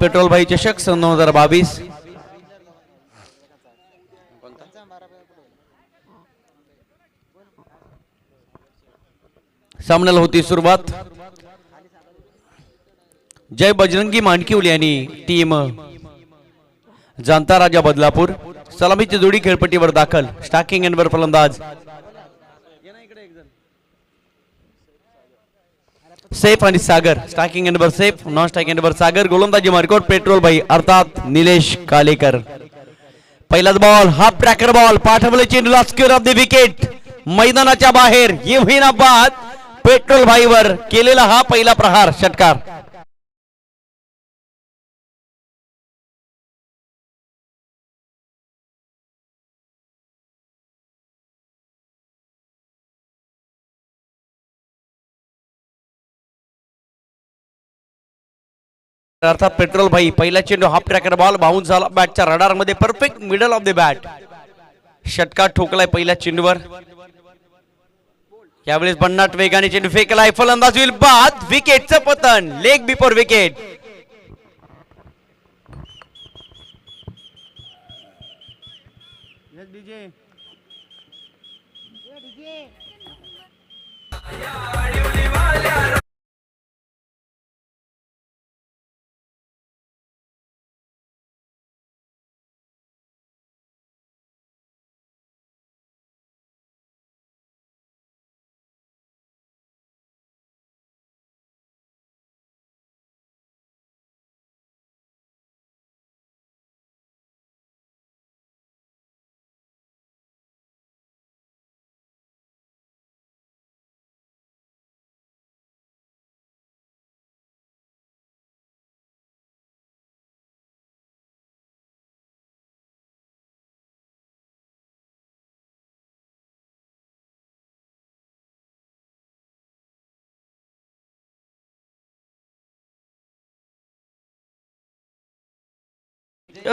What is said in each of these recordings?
Petrol भाई चषक सन 2022. सामन्याला होती सुरुवात. जय बजरंगी मांडकीवली आणि टीम जाणता राजा बदलापूर सलामीची जोडी खेळपट्टीवर दाखल. स्टार्किंग एंडवर फलंदाज सेफ आणि सागर. स्टार्किंग एंडवर सेफ, नॉन स्ट्राइकिंग एंडवर सागर. गोलंदाजी मार्कआउट पेट्रोल भाई अर्थात निलेश कालेकर. पहिलाच बॉल हाफ ट्रॅकर बॉल पाठवले चेंडूला स्क्वेअर ऑफ द विकेट. मैदानाच्या बाहेर ये बाद पेट्रोल भाईवर केलेला हा पहिला प्रहार षटकार. अर्थात पेट्रोल भाई पहिला चेंडू हाफ ट्रॅकर बॉल बाउन्स झाला बॅटच्या रडार मध्ये. Perfect middle of the bat. षटकार ठोकलाय पहिल्या चेंडूवर. यावेळेस भन्नाट वेगाने चेंडू फेकलाय. फलंदाज होईल बाद. विकेटचं पतन. Leg before wicket.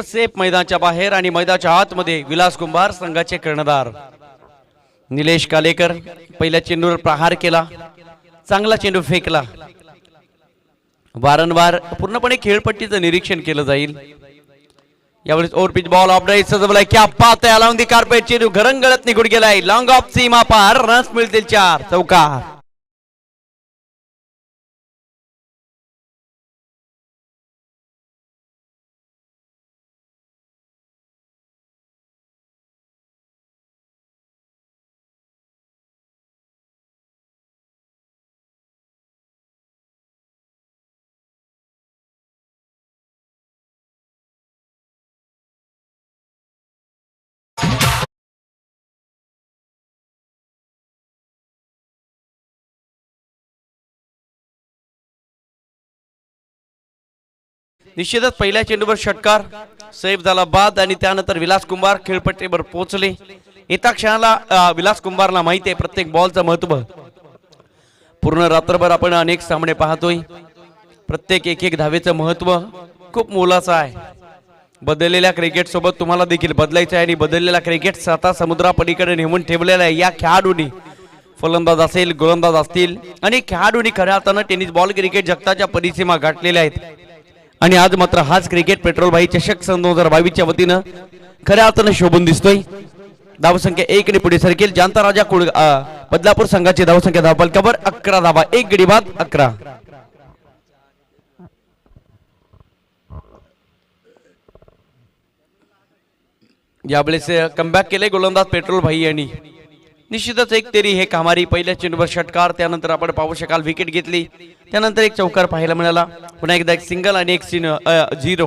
सेफ मैदानाच्या बाहेर आणि मैदानाच्या आतमध्ये विलास कुंभार संघाचे कर्णधार निलेश कालेकर. पहिल्या चेंडूवर प्रहार केला. चांगला चेंडू फेकला. वारंवार पूर्णपणे खेळपट्टीचं निरीक्षण केलं जाईल. यावेळेस over pitch ball off right सजवलाय. क्या पात आहे अलॉंग दी कार्पेट. चेंडू घरंगळत निघून गेलाय. लॉंग ऑफ सीमा पार. रन्स मिळतील 4. चौकार. निश्चितच पहिल्या चेंडूवर षटकार सेफ झाला बाद आणि त्यानंतर विलास कुंभार खेळपट्टीवर पोहोचले. येत्या क्षणाला विलास कुंभारला माहिती आहे प्रत्येक बॉलचं महत्व. पूर्ण रात्रभर आपण अनेक सामने पाहतोय. प्रत्येक एक धावेचं महत्व खूप मोलाचं आहे. बदललेल्या क्रिकेट सोबत तुम्हाला देखील बदलायचं आहे आणि बदललेला क्रिकेट स्वतः समुद्रापलीकडे नेमून ठेवलेला आहे. या खेळाडूंनी फलंदाज असेल गोलंदाज असतील आणि खेळाडूंनी खऱ्या अर्थानं टेनिस बॉल क्रिकेट जगताच्या परिसीमा गाठलेल्या आहेत. आणि आज मात्र हाच क्रिकेट पेट्रोल भाई चषक सन 2022 च्या वतीनं खऱ्या अर्थानं शोभून दिसतोय. धावसंख्या 1 ने पुढे सरकेल. जाणता राजा बदलापूर संघाची धावसंख्या धावपलकावर 11 धावा. 1 गडी बाद 11. यावेळेस कमबॅक केले गोलंदाज पेट्रोल भाई यांनी. निश्चितच एक तरी हे कामारी. पहिल्या चेंडूवर षटकार. त्यानंतर आपण पाहू शकाल विकेट घेतली. त्यानंतर एक चौकार पाहायला मिळाला. पुन्हा एकदा एक सिंगल आणि एक 0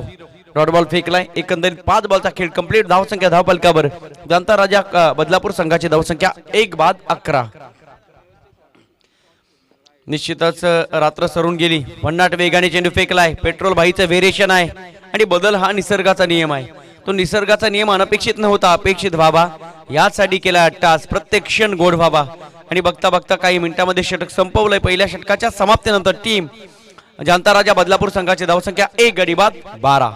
डॉट बॉल फेकलाय. एकंदरीत 5 बॉलचा खेळ कंप्लीट. धावसंख्या धावपलकावर जाणता राजा बदलापूर संघाची धावसंख्या 1 बाद 11. निश्चितच रात्र सरून गेली. भन्नाट वेगाने चेंडू फेकलाय. पेट्रोल भाईचं व्हेरिएशन आहे आणि बदल हा निसर्गाचा नियम आहे. तो निसर्गाचा नियम अनपेक्षित नव्हता, अपेक्षित व्हावा यासाठी केला अट्टास. प्रत्येक क्षण गोड व्हावा. आणि बघता बघता काही मिनिटांमध्ये षटक संपवलंय. पहिल्या षटकाच्या समाप्तीनंतर टीम जाणता राजा बदलापूर संघाची धावसंख्या 1 गडी बाद 12.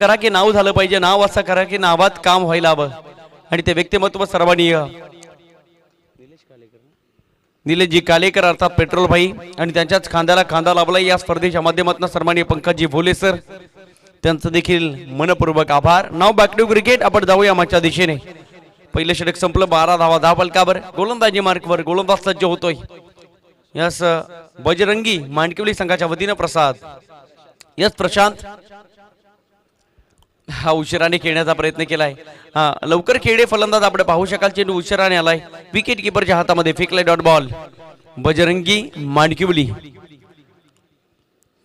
करा की नाव झालं पाहिजे, नाव असं करा की नावात काम व्हायला हवं आणि ते व्यक्तिमत्व सर्वांनीय. निलेशजी कालेकर अर्थात पेट्रोल भाई आणि त्यांच्याच खांद्याला खांदा लाभला या स्पर्धेच्या माध्यमातून सन्माननीय पंकजी भोले सर, त्यांचं देखील मनपूर्वक आभार. नाव बॅक टू क्रिकेट. आपण जाऊया मागच्या दिशेने. पहिले षटक संपलं, 12 धावा, 10 फलकावर. गोलंदाजी मार्कवर गोलंदाज सज्ज होतोय. यस बजरंगी मांडकिवली संघाच्या वतीनं प्रसाद. यस प्रशांत हा उशिराने खेळण्याचा प्रयत्न केलाय. हा लवकर खेळे फलंदाज आपण पाहू शकाल. चेंडू उशिराने आलाय. विकेट किपरच्या हातामध्ये फेकलाय डॉट बॉल. बजरंगी मांडकिवली.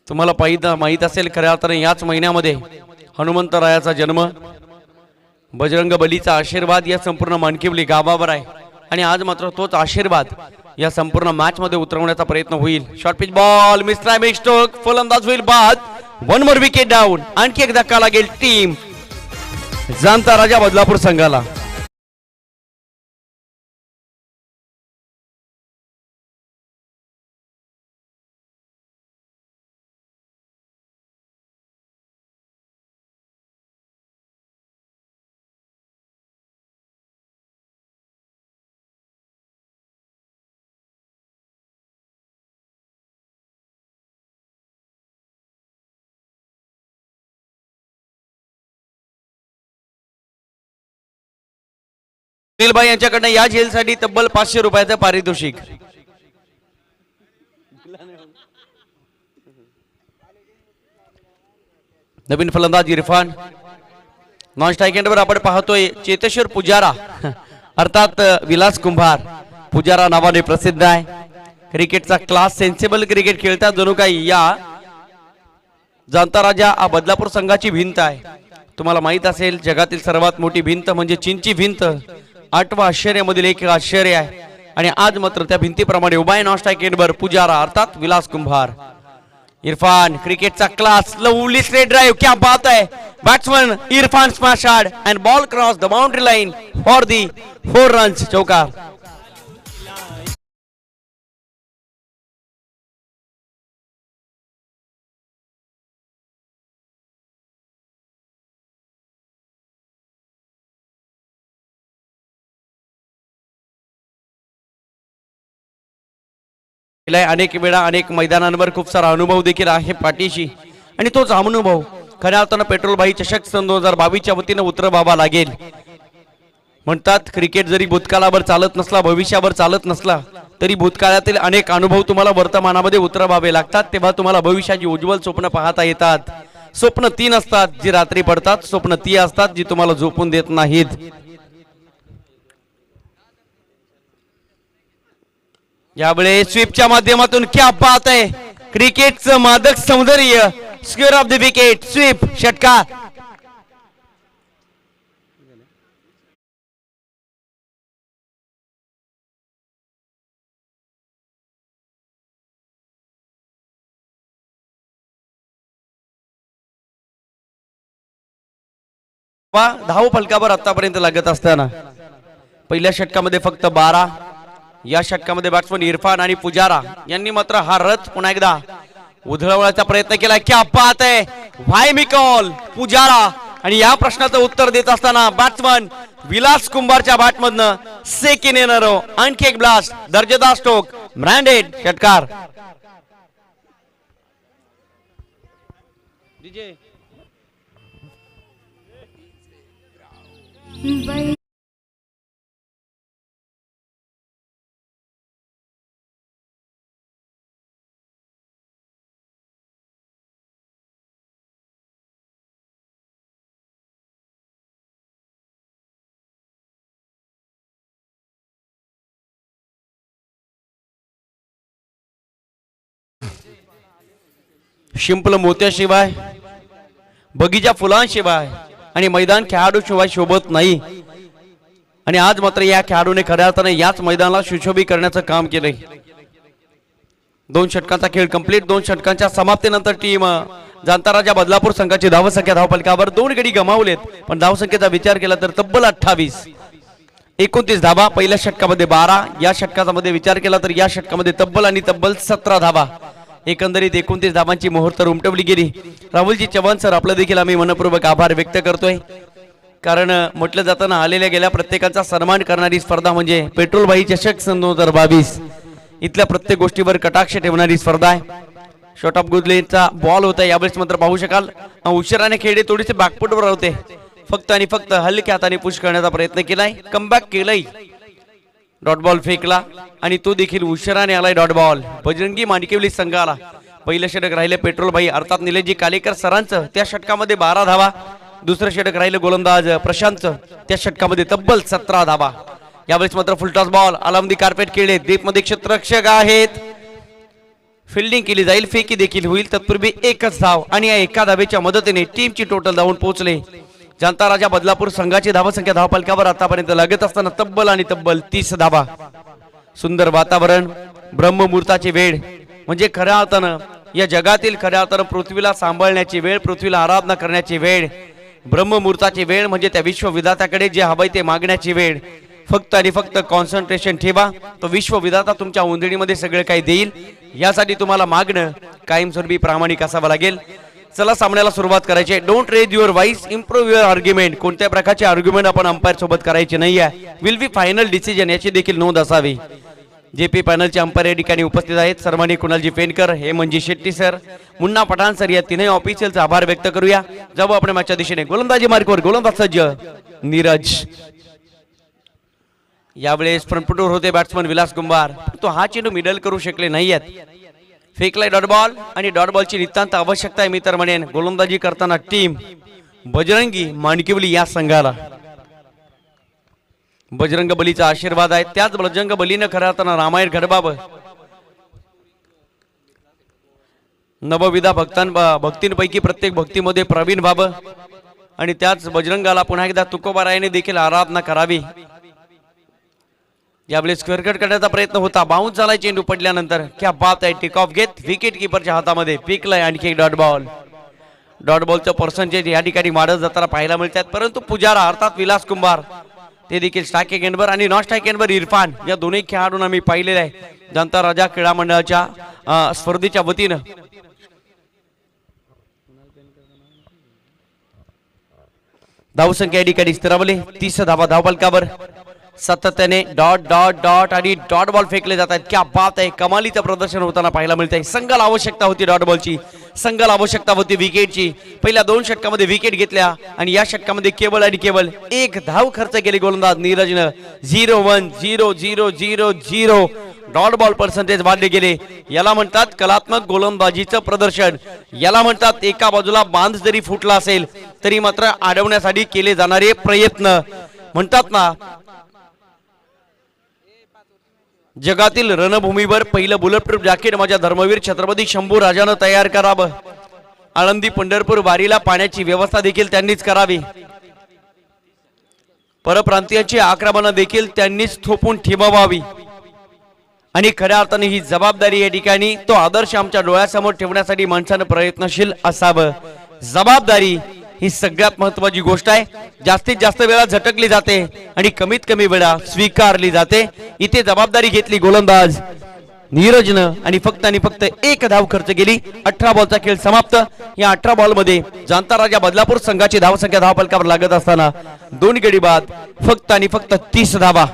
तुम्हाला माहित असेल खऱ्या अर्थाने याच महिन्यामध्ये हनुमंतरायाचा जन्म, बजरंग बलीचा आशीर्वाद या संपूर्ण मांडकिवली गावावर आहे आणि आज मात्र तोच आशीर्वाद या संपूर्ण मॅच मध्ये उतरवण्याचा प्रयत्न होईल. Short pitch ball miss stroke. फलंदाज होईल बाद. 1 मोर विकेट डाऊन. आणखी एक धक्का लागेल टीम जाणता राजा बदलापूर संघाला. भाई यांच्याकडनं या झेलसाठी तब्बल 500 रुपयाचं पारितोषिक. नवीन फलंदाज इरफान. नॉन स्ट्राइक एंडवर आपण पाहतोय चेतेश्वर पुजारा अर्थात विलास कुंभार. पुजारा नावाने प्रसिद्ध आहे. क्रिकेटचा क्लास, सेन्सिबल क्रिकेट खेळतात. जणू काही या जाणता राजा हा बदलापूर संघाची भिंत आहे. तुम्हाला माहित असेल जगातील सर्वात मोठी भिंत म्हणजे चीनची भिंत. 8व्या आश्चर्यामधील एक आश्चर्य आहे आणि आज मात्र त्या भिंतीप्रमाणे उभा आहे. नॉन स्ट्राइक एंडवर पुजारा अर्थात विलास कुंभार. इरफान क्रिकेटचा क्लास. Lovely straight drive. क्या बात है. Batsman Irfan smashed and ball cross the boundary line for the 4 runs. चौकार. अनेक वेळा अनेक मैदानांवर खूप सारा अनुभव देखील आहे पाठीशी आणि तोच अनुभव खऱ्या अर्थानं पेट्रोल भाई चषक सन 2022च्या वतीनं उतरवावा लागेल. म्हणतात क्रिकेट जरी भूतकाळावर चालत नसला, भविष्यावर चालत नसला, तरी भूतकाळातील अनेक अनुभव तुम्हाला वर्तमानामध्ये उतरवावे लागतात. तेव्हा तुम्हाला भविष्याची उज्ज्वल स्वप्न पाहता येतात. स्वप्न 3 असतात जी रात्री पडतात, स्वप्न ती असतात जी तुम्हाला झोपून देत नाहीत. यावेळी स्वीपच्या माध्यमातून क्या बात आहे. क्रिकेटचं मादक सौंदर्य. Square of the wicket. Sweep. षटकार. धाव फलकावर आतापर्यंत लागत असताना पहिल्या षटकामध्ये फक्त 12. या षटकामध्ये बॅट्समन इरफान आणि पुजारा यांनी मात्र हा रथ पुन्हा एकदा उधळवण्याचा प्रयत्न केला. क्या बात आहे. व्हाय मिकॉल पुजारा. आणि या प्रश्नाचं उत्तर देत असताना बॅट्समन विलास कुंभारच्या बॅटमधनं सेकंड इन अ रो. आणखी एक ब्लास्ट. दर्जेदार स्ट्रोक. ब्रँडेड. षटकार. शिंपल मोत्याशिवाय, बगीचा फुलांशिवाय आणि मैदान खेळाडूशिवाय शोभत नाही. आणि आज मात्र या खेळाडूने खऱ्या अर्थाने याच मैदानाला सुशोभित करण्याचं काम केलंय. 2 षटकांचा खेळ कंप्लीट. 2 षटकांच्या समाप्तीनंतर टीम जाणता राजा बदलापूर संघाची धावसंख्या धावफलकावर 2 गडी गमावलेत, पण धावसंख्येचा विचार केला तर तब्बल 28. 29 धावा. पहिल्या षटकामध्ये 12. या षटकामध्ये विचार केला तर या षटकामध्ये तब्बल आणि तब्बल 17 धावा. एकंदरीत 29 धावांची मोहर तर उमटवली गेली. राहुलजी चव्हाण सर आपलं देखील आम्ही मनपूर्वक आभार व्यक्त करतोय, कारण म्हटलं जाताना आलेल्या गेल्या प्रत्येकाचा सन्मान करणारी स्पर्धा म्हणजे पेट्रोल भाई चषक सन 2022. इथल्या प्रत्येक गोष्टीवर कटाक्ष ठेवणारी स्पर्धा आहे. शॉट ऑफ गुदलेचा बॉल होता, यावेळेस मात्र पाहू शकाल उशिराने खेळले थोडेसे बॅकफुटवर होते, फक्त आणि फक्त हलक्या हाताने पुश करण्याचा प्रयत्न केलाय, कमबॅक केलाय, डॉट बॉल फेकला आणि तो देखील उशिराने आलाय डॉट बॉल. बजरंगी माणिकेवली संघाला पहिलं षटक राहिले पेट्रोल भाई अर्थात निलेशजी कालेकर सरांचं, त्या षटकामध्ये 12 धावा. दुसरं षटक राहिलं गोलंदाज प्रशांतचं, त्या षटकामध्ये तब्बल 17 धावा. यावेळेस मात्र फुलटॉस बॉल आलामदी कार्पेट खेळले, दीपमध्ये क्षेत्ररक्षक आहेत, फिल्डिंग केली जाईल, फेकी देखील होईल. तत्पूर्वी एकच धाव आणि या एका धावेच्या मदतीने टीमची टोटल धावून पोहोचले. जनता राजा बदलापूर संघाची धावसंख्या धावफलकावर आतापर्यंत लागत असताना तब्बल आणि तब्बल 30 धावा. सुंदर वातावरण, ब्रह्ममुहूर्ताची वेळ म्हणजे खऱ्या अर्थानं या जगातील खऱ्या अर्थानं पृथ्वीला सांभाळण्याची वेळ, पृथ्वीला आराधना करण्याची वेळ. ब्रह्ममुहूर्ताची वेळ म्हणजे त्या विश्वविधात्याकडे जे हवंय ते मागण्याची वेळ. फक्त आणि फक्त कॉन्सन्ट्रेशन ठेवा, तो विश्वविधाता तुमच्या उंदणीमध्ये सगळं काही देईल. यासाठी तुम्हाला मागणं कायमस्वरूपी प्रामाणिक असावं लागेल. चला सामन्याला सुरुवात करायची आहे. Don't raise your voice, improve your argument. कोणत्या प्रकारचे आर्ग्युमेंट आपण अंपायर सोबत करायचे नाही आहे. विल बी फायनल डिसिजन याची देखील नोंद असावी. जेपी पॅनलचे अंपायर या ठिकाणी उपस्थित आहेत. सन्माननीय कुणालजी फेनकर, हेमंतजी शेट्टी सर, मुन्ना पठाण सर, या तीनही ऑफिशियलचा आभार व्यक्त करूया. जाऊ आपण मॅचच्या दिशेने. गोलंदाजी मार्कवर गोलंदाज सज्ज नीरज. यावेळेस फ्रंटफुटवर होते बॅट्समन विलास कुंभार, तो हा चेंडू मिडल करू शकले नाही आहेत. फेकलाय डॉट बॉल आणि डॉट बॉलची नितांत आवश्यकता आहे मी तर म्हणेन गोलंदाजी करताना टीम बजरंगी माणिकेवली या संघाला. बजरंग बलीचा आशीर्वाद आहे, त्याच बजरंग बलीनं खऱ्या अर्थानं रामायण घडबावं, नवविधा भक्तींपैकी प्रत्येक भक्तीमध्ये प्रवीण व्हावं आणि त्याच बजरंगाला पुन्हा एकदा तुकोबारायाने देखील आराधना करावी. यावेळेस स्क्वेअरकट करण्याचा प्रयत्न होता, बाउन्स झालाय चेंडू पडल्यानंतर. क्या बात आहे, टेक ऑफ घेत विकेट किपरच्या हातामध्ये पिकलाय आणखी एक डॉट बॉल. डॉट बॉलचं पर्सेंटेज या ठिकाणी वाढत जाताना पाहायला मिळतात, परंतु पुजारा अर्थात विलास कुंभार ते देखील स्ट्राइक एंडवर आणि नॉन स्ट्राइक एंडवर इरफान, या दोन्ही खेळाडूंना मी पाहिलेलं आहे जनता राजा क्रीडा मंडळाच्या स्पर्धेच्या वतीनं. धावसंख्या या ठिकाणी स्थिरावली, 30 धावा धावफलकावर. सातत्याने डॉट डॉट डॉट आणि डॉट बॉल फेकले जात आहेत. क्या बात आहे, कमालीचं प्रदर्शन होताना पाहायला मिळत आहे. संघाला आवश्यकता होती डॉट बॉलची, संघाला आवश्यकता होती विकेटची. पहिल्या 2 षटकामध्ये विकेट घेतल्या आणि या षटकामध्ये केवळ आणि केवळ 1 धाव खर्च केली गोलंदाज नीरजनं. 0-1 0-0-0-0 डॉट बॉल पर्सेंटेज वाढले गेले. याला म्हणतात कलात्मक गोलंदाजीचं प्रदर्शन. याला म्हणतात एका बाजूला बांध जरी फुटला असेल तरी मात्र अडवण्यासाठी केले जाणारे प्रयत्न. म्हणतात ना, जगातील रणभूमीवर पहिलं बुलेटप्रूफ जॅकेट माझ्या धर्मवीर छत्रपती शंभू राजानं तयार करावं. आळंदी पंढरपूर वारीला पाण्याची व्यवस्था देखील त्यांनीच करावी. परप्रांतीयांची आक्रमणं देखील त्यांनीच थोपून ठेवावी आणि खऱ्या अर्थाने ही जबाबदारी या ठिकाणी तो आदर्श आमच्या डोळ्यासमोर ठेवण्यासाठी माणसानं प्रयत्नशील असावं. जबाबदारी ही सगळ्यात महत्वाची गोष्ट आहे. जास्तीत जास्त वेळा झटकली जाते आणि कमीत कमी वेळा स्वीकारली जाते. इथे जबाबदारी घेतली गोलंदाज नीरजनं आणि फक्त 1 धाव खर्च केली. 18 बॉलचा खेळ समाप्त. या 18 बॉल मध्ये जनता राजा बदलापूर संघाची धावसंख्या धावफलकावर लागत असताना 2 गडी बाद फक्त 30 धावा.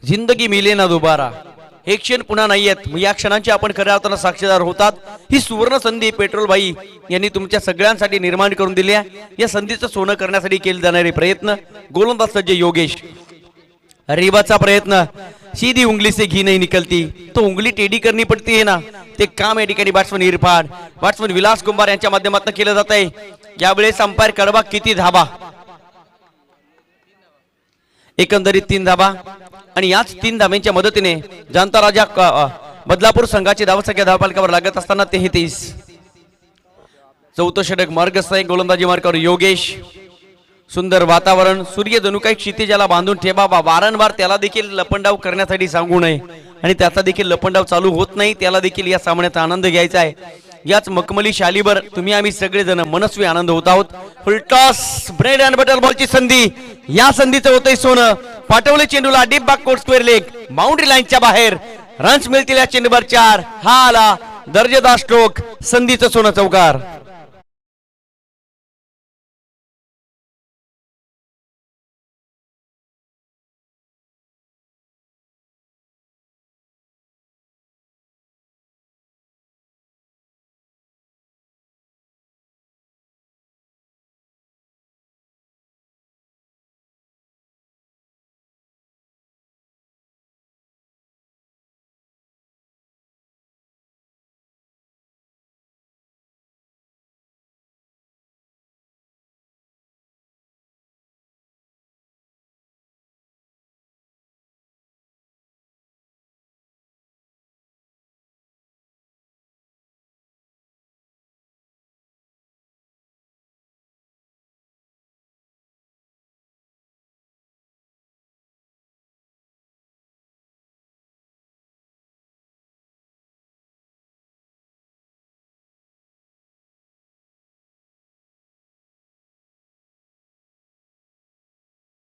जिंदगी मिले ना दोबारा, हे क्षण पुन्हा नाही आहेत. या क्षणांची आपण खऱ्या अर्थानं साक्षीदार होतात. ही सुवर्ण संधी पेट्रोल भाई यांनी तुमच्या सगळ्यांसाठी निर्माण करून दिली आहे. या संधीचं सोनं करण्यासाठी केले जाणारे प्रयत्न. गोलंदाज सज्ज योगेश, रिबाचा प्रयत्न, सीधी उंगली से घी नहीं निकलती तो उंगली टेढ़ी करनी पड़ती है ना, ते काम या ठिकाणी बॅट्समन इरफान, बॅट्समन विलास कुंभार यांच्या माध्यमातून केलं जात आहे. यावेळेस अंपायर कडबा किती धाबा, एकंदरीत 3 धाबा आणि याच 3 धाब्यांच्या मदतीने जनता राजा बदलापूर संघाची धावसंख्या धावफलकावर लागत असताना 33. चौथं षटक मार्गस्थ आहे. गोलंदाजी मार्गावर योगेश. सुंदर वातावरण, सूर्य जणू काही क्षितिजाला बांधून ठेवावा, वारंवार त्याला देखील लपंडाव करण्यासाठी सांगू नये आणि त्याचा देखील लपंडाव चालू होत नाही, त्याला देखील या सामन्याचा आनंद घ्यायचा आहे. याच मखमली शालीवर तुम्ही आम्ही सगळेजण मनस्वी आनंद होत आहोत. Full toss, bread and butter बॉलची संधी, या संधीचं होतंय सोनं. पाठवले चेंडूला deep backward square leg, boundary लाईनच्या बाहेर. रन्स मिळतील या चेंडूवर 4. हा आला दर्जेदार स्ट्रोक, संधीचं सोनं चौकार.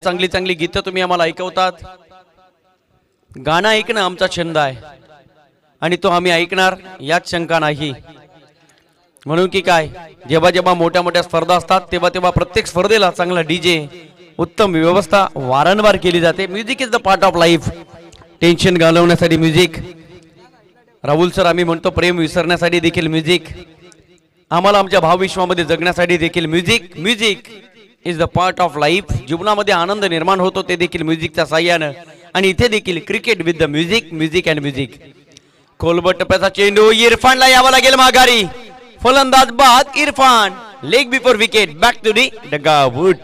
चांगली चांगली गीतं तुम्ही आम्हाला ऐकवतात. गाणं ऐकणं आमचा छंद आहे आणि तो आम्ही ऐकणार यात शंका नाही. म्हणून की काय, जेव्हा जेव्हा मोठ्या मोठ्या स्पर्धा असतात तेव्हा तेव्हा प्रत्येक स्पर्धेला चांगला डीजे, उत्तम व्यवस्था वारंवार केली जाते. Music is the part of life. Tension घालवण्यासाठी म्युझिक, राहुल सर आम्ही म्हणतो प्रेम विसरण्यासाठी देखील म्युझिक, आम्हाला आमच्या भावविश्वामध्ये जगण्यासाठी देखील music. Music is the part of life. जीवनामध्ये आनंद निर्माण होतो ते देखील म्युझिकच्या साह्यानं. आणि इथे देखील cricket with the music, music and music. खोलबट टप्प्याचा चेंडू, इरफानला यावं लागेल माघारी. फलंदाज बाद Irfan, leg before wicket, back to the dugout.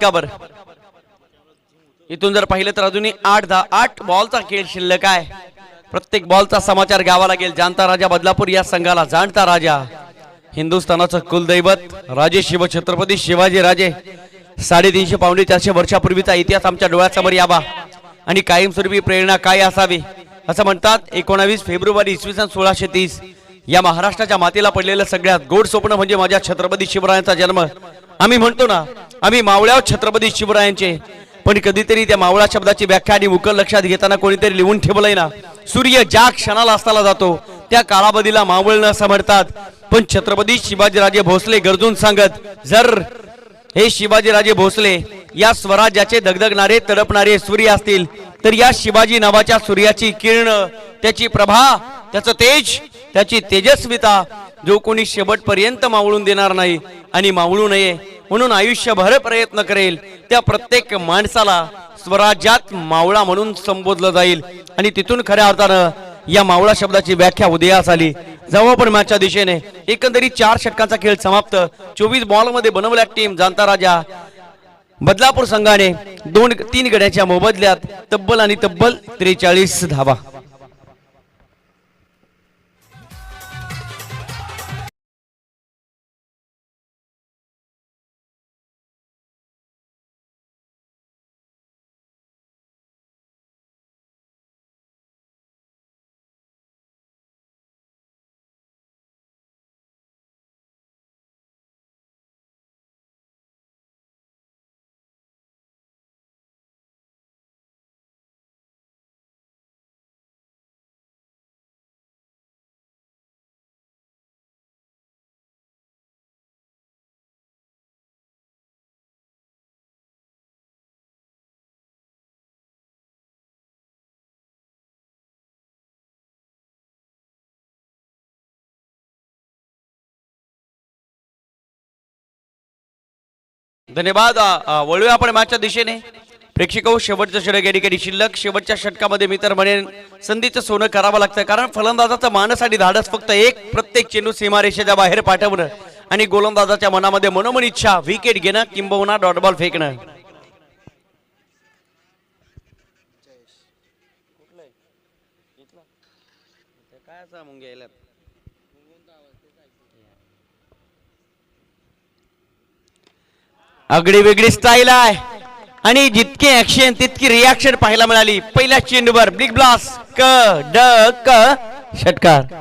का बर, इथून जर पाहिलं तर अजूनही 8 बॉलचा खेळ शिल्लक आहे. प्रत्येक बॉलचा समाचार घ्यावा लागेल. जाणता राजा बदलापूर या संघाला जाणता राजा, हिंदुस्थानाचं कुलदैवत राजे शिवछत्रपती शिवाजी राजे. 350 पावणे 400 वर्षापूर्वीचा इतिहास आमच्या डोळ्यासमोर यावा आणि कायमस्वरूपी प्रेरणा काय असावी. असं म्हणतात 19 फेब्रुवारी इसवी सन 1630 या महाराष्ट्राच्या मातेला पडलेलं सगळ्यात गोड स्वप्न म्हणजे माझ्या छत्रपती शिवरायांचा जन्म. आम्ही म्हणतो ना, आम्ही मावळ्या छत्रपती शिवरायांचे, पण कधीतरी त्या मावळा शब्दाची व्याख्या आणि उकल लक्षात घेताना कोणीतरी लिहून ठेवलंय ना, सूर्य ज्या क्षणाला असताना जातो त्या कालावधीला मावळणं असं म्हणतात. पण छत्रपती शिवाजीराजे भोसले गरजून सांगत, जर हे शिवाजीराजे भोसले या स्वराज्याचे दगदगणारे तडपणारे सूर्य असतील तर या शिवाजी नावाच्या सूर्याची किरण, त्याची प्रभा, त्याचं तेज, त्याची तेजस्विता जो कोणी शेवटपर्यंत मावळून देणार नाही आणि मावळू नये म्हणून आयुष्यभर प्रयत्न करेल त्या प्रत्येक माणसाला स्वराज्यात मावळा म्हणून संबोधलं जाईल. आणि तिथून खऱ्या अर्थानं या मावळा शब्दाची व्याख्या उदयास आली. जेव्हा पण मॅचच्या दिशेने एकंदरीत 4 षटकांचा खेळ समाप्त. 24 बॉलमध्ये बनवल्या टीम जाणता राजा बदलापूर संघाने 2-3 गड्याच्या मोबदल्यात तब्बल 43 धावा. धन्यवाद. वळूया आपण मॅचच्या दिशेने. प्रेक्षक हो, शेवटचं षटक या ठिकाणी शिल्लक. शेवटच्या षटकामध्ये मी तर म्हणेन संधीचं सोनं करावं लागतं, कारण फलंदाजाचं मानस आणि धाडस फक्त एक, प्रत्येक चेंडू सीमारेषेच्या बाहेर पाठवणं आणि गोलंदाजाच्या मनामध्ये मनोमन इच्छा विकेट घेणं किंबहुना डॉट बॉल फेकणं. आगळी वेगळी स्टाईल आहे आणि जितके ऍक्शन तितकी रिॲक्शन पाहायला मिळाली. पहिल्या चेंडूवर बिग ब्लास्ट क ड क षटकार.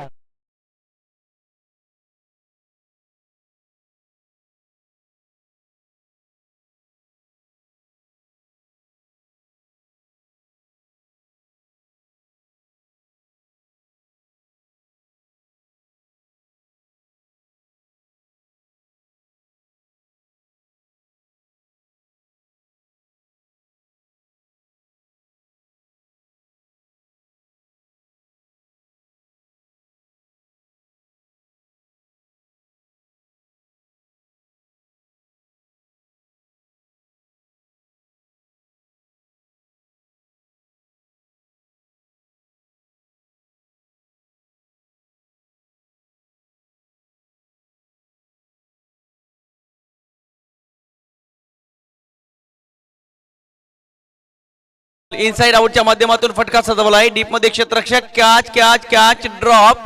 इनसाइड आउटच्या माध्यमातून फटका सजवला आहे. डीप मध्ये क्षेत्ररक्षक कॅच कॅच कॅच ड्रॉप.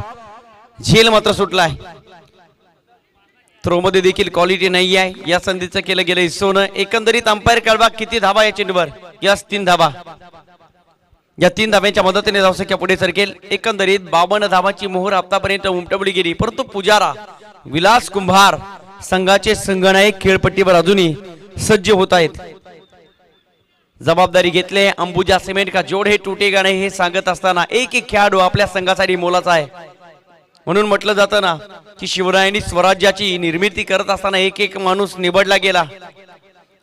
झेल मात्र सुटलाय. थ्रो मध्ये देखील क्वालिटी नाही आहे. या संधीचं केलं गेलं सोनं. एकंदरीत अंपायर कळवा किती धावा या चेंडूवर. यस 3 धावा. या 3 धाव्यांच्या मदतीने धावसंख्या पुढे सरकेल. एकंदरीत 52 धावांची मोहर आतापर्यंत उमटवली गेली, परंतु पुजारा विलास कुंभार संघाचे संघनायक खेळपट्टीवर अजूनही सज्ज होत आहेत. जबाबदारी घेतले. अंबुजा सिमेंट का जोड हे टूटेगा नाही हे सांगत असताना एक एक खेळाडू आपल्या संघासाठी मोलाचा आहे. म्हणून म्हटलं जातं ना की शिवरायांनी स्वराज्याची निर्मिती करत असताना एक एक माणूस निवडला गेला.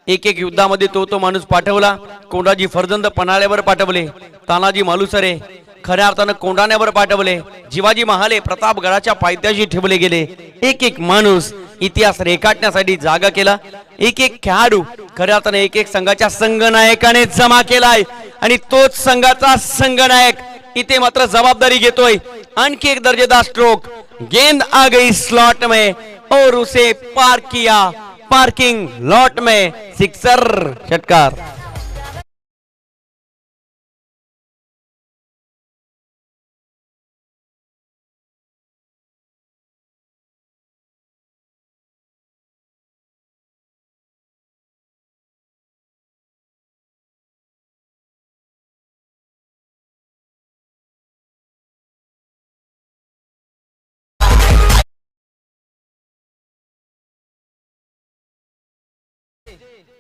एक एक युद्धामध्ये तो माणूस पाठवला. कोंडाजी फर्जंद पन्हाळ्यावर पाठवले. तानाजी मालुसरे खऱ्या अर्थानं कोंडाण्यावर पाठवले. जिवाजी महाले प्रतापगडाच्या पायथ्याशी ठेवले गेले. एक एक माणूस इतिहास रेखाटण्यासाठी जागा केला. एक एक खेळाडू खऱ्या अर्थाने एक एक संघाच्या संघनायकाने जमा केलाय आणि तोच संघाचा संघनायक इथे मात्र जबाबदारी घेतोय. आणखी एक दर्जेदार स्ट्रोक. गेंद आ गई स्लॉट में और उसे पार किया पार्किंग लॉट में. सिक्सर. षटकार.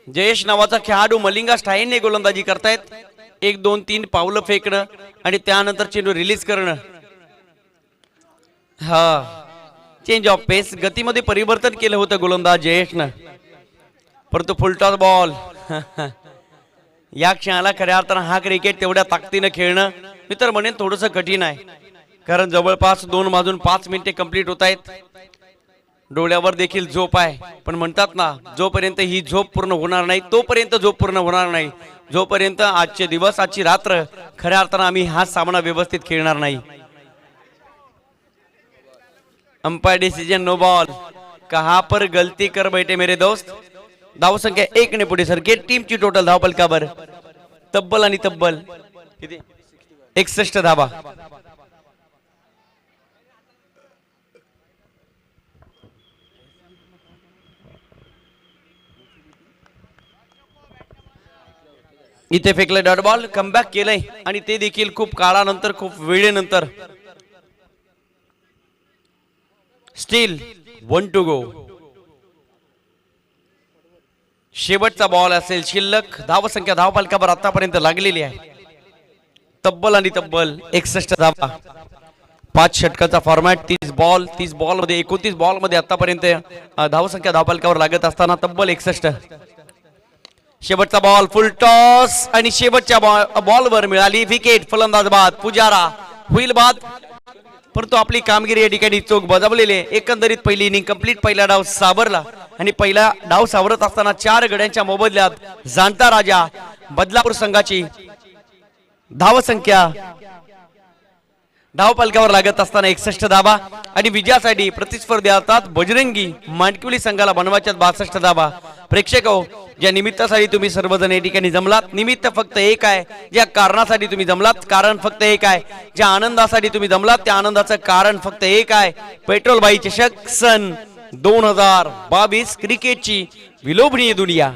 जयेश नावाचा खेळाडू मलिंगा स्टाईलने गोलंदाजी करतायत. 1 2 3 पावलं फेकणं आणि त्यानंतर चेंडू रिलीज करणं. हा चेंज ऑफ पेस, गतीमध्ये परिवर्तन केलं होतं गोलंदाज जयेशनं, परंतु फुलटॉस बॉल. या क्षणाला खऱ्या अर्थानं हा क्रिकेट तेवढ्या ताकदीनं खेळणं मी तर म्हणेन थोडंसं कठीण आहे, कारण जवळपास 2 वाजून 5 मिनिटे कंप्लीट होत आहेत. डोळ्यावर देखील झोप आहे, पण म्हणतात ना जोपर्यंत ही झोप पूर्ण होणार नाही तोपर्यंत झोप पूर्ण होणार नाही. जोपर्यंत आजचे दिवस आजची रात्र खऱ्या अर्थानं आम्ही हा सामना व्यवस्थित खेळणार नाही. Umpire decision no ball. कहां पर गलती कर बैठे मेरे दोस्त. धाव संख्या 1 ने पुढे सरकेल. टीमची टोटल धाव फलकावर तब्बल आणि तब्बल किती 61 धावा. इथे फेकले डॉट बॉल. कमबॅक केलंय आणि ते देखील खूप काळानंतर खूप वेळेनंतर. Still 1 to go. शेवटचा बॉल असेल शिल्लक. धाव संख्या धाव फलकावर आतापर्यंत लागलेली आहे तब्बल आणि तब्बल 61 धावा. 5 षटकाचा फॉर्मॅट. 30 बॉल मध्ये 29 बॉल मध्ये आतापर्यंत धाव संख्या धाव फलकावर लागत असताना तब्बल 61. शेवटचा बॉल फुल टॉस आणि शेवटच्या बॉलवर मिळाली विकेट. फलंदाज बाद. पुजारा होईल बाद, परंतु आपली कामगिरी या ठिकाणी चोख बजावलेली आहे. एकंदरीत पहिली इनिंग कंप्लीट. पहिला डाव सावरला आणि पहिला डाव सावरत असताना 4 गड्यांच्या मोबदल्यात जाणता राजा बदलापूर संघाची धाव संख्या धाव पालकावर लागत असताना 61 धावा आणि विजयासाठी प्रतिस्पर्ध्यातात बजरंगी मांडकिवली संघाला बनवायच्यात 62 धावा. प्रेक्षक हो, ज्या निमित्तासाठी तुम्ही सर्वजण या ठिकाणी जमलात, निमित्त फक्त एक आहे. ज्या कारणासाठी तुम्ही जमलात, कारण फक्त एक आहे. ज्या आनंदासाठी तुम्ही जमलात, त्या आनंदाचं कारण फक्त एक आहे. पेट्रोल बाई चषक सन 2022 क्रिकेटची विलोभनीय दुनिया.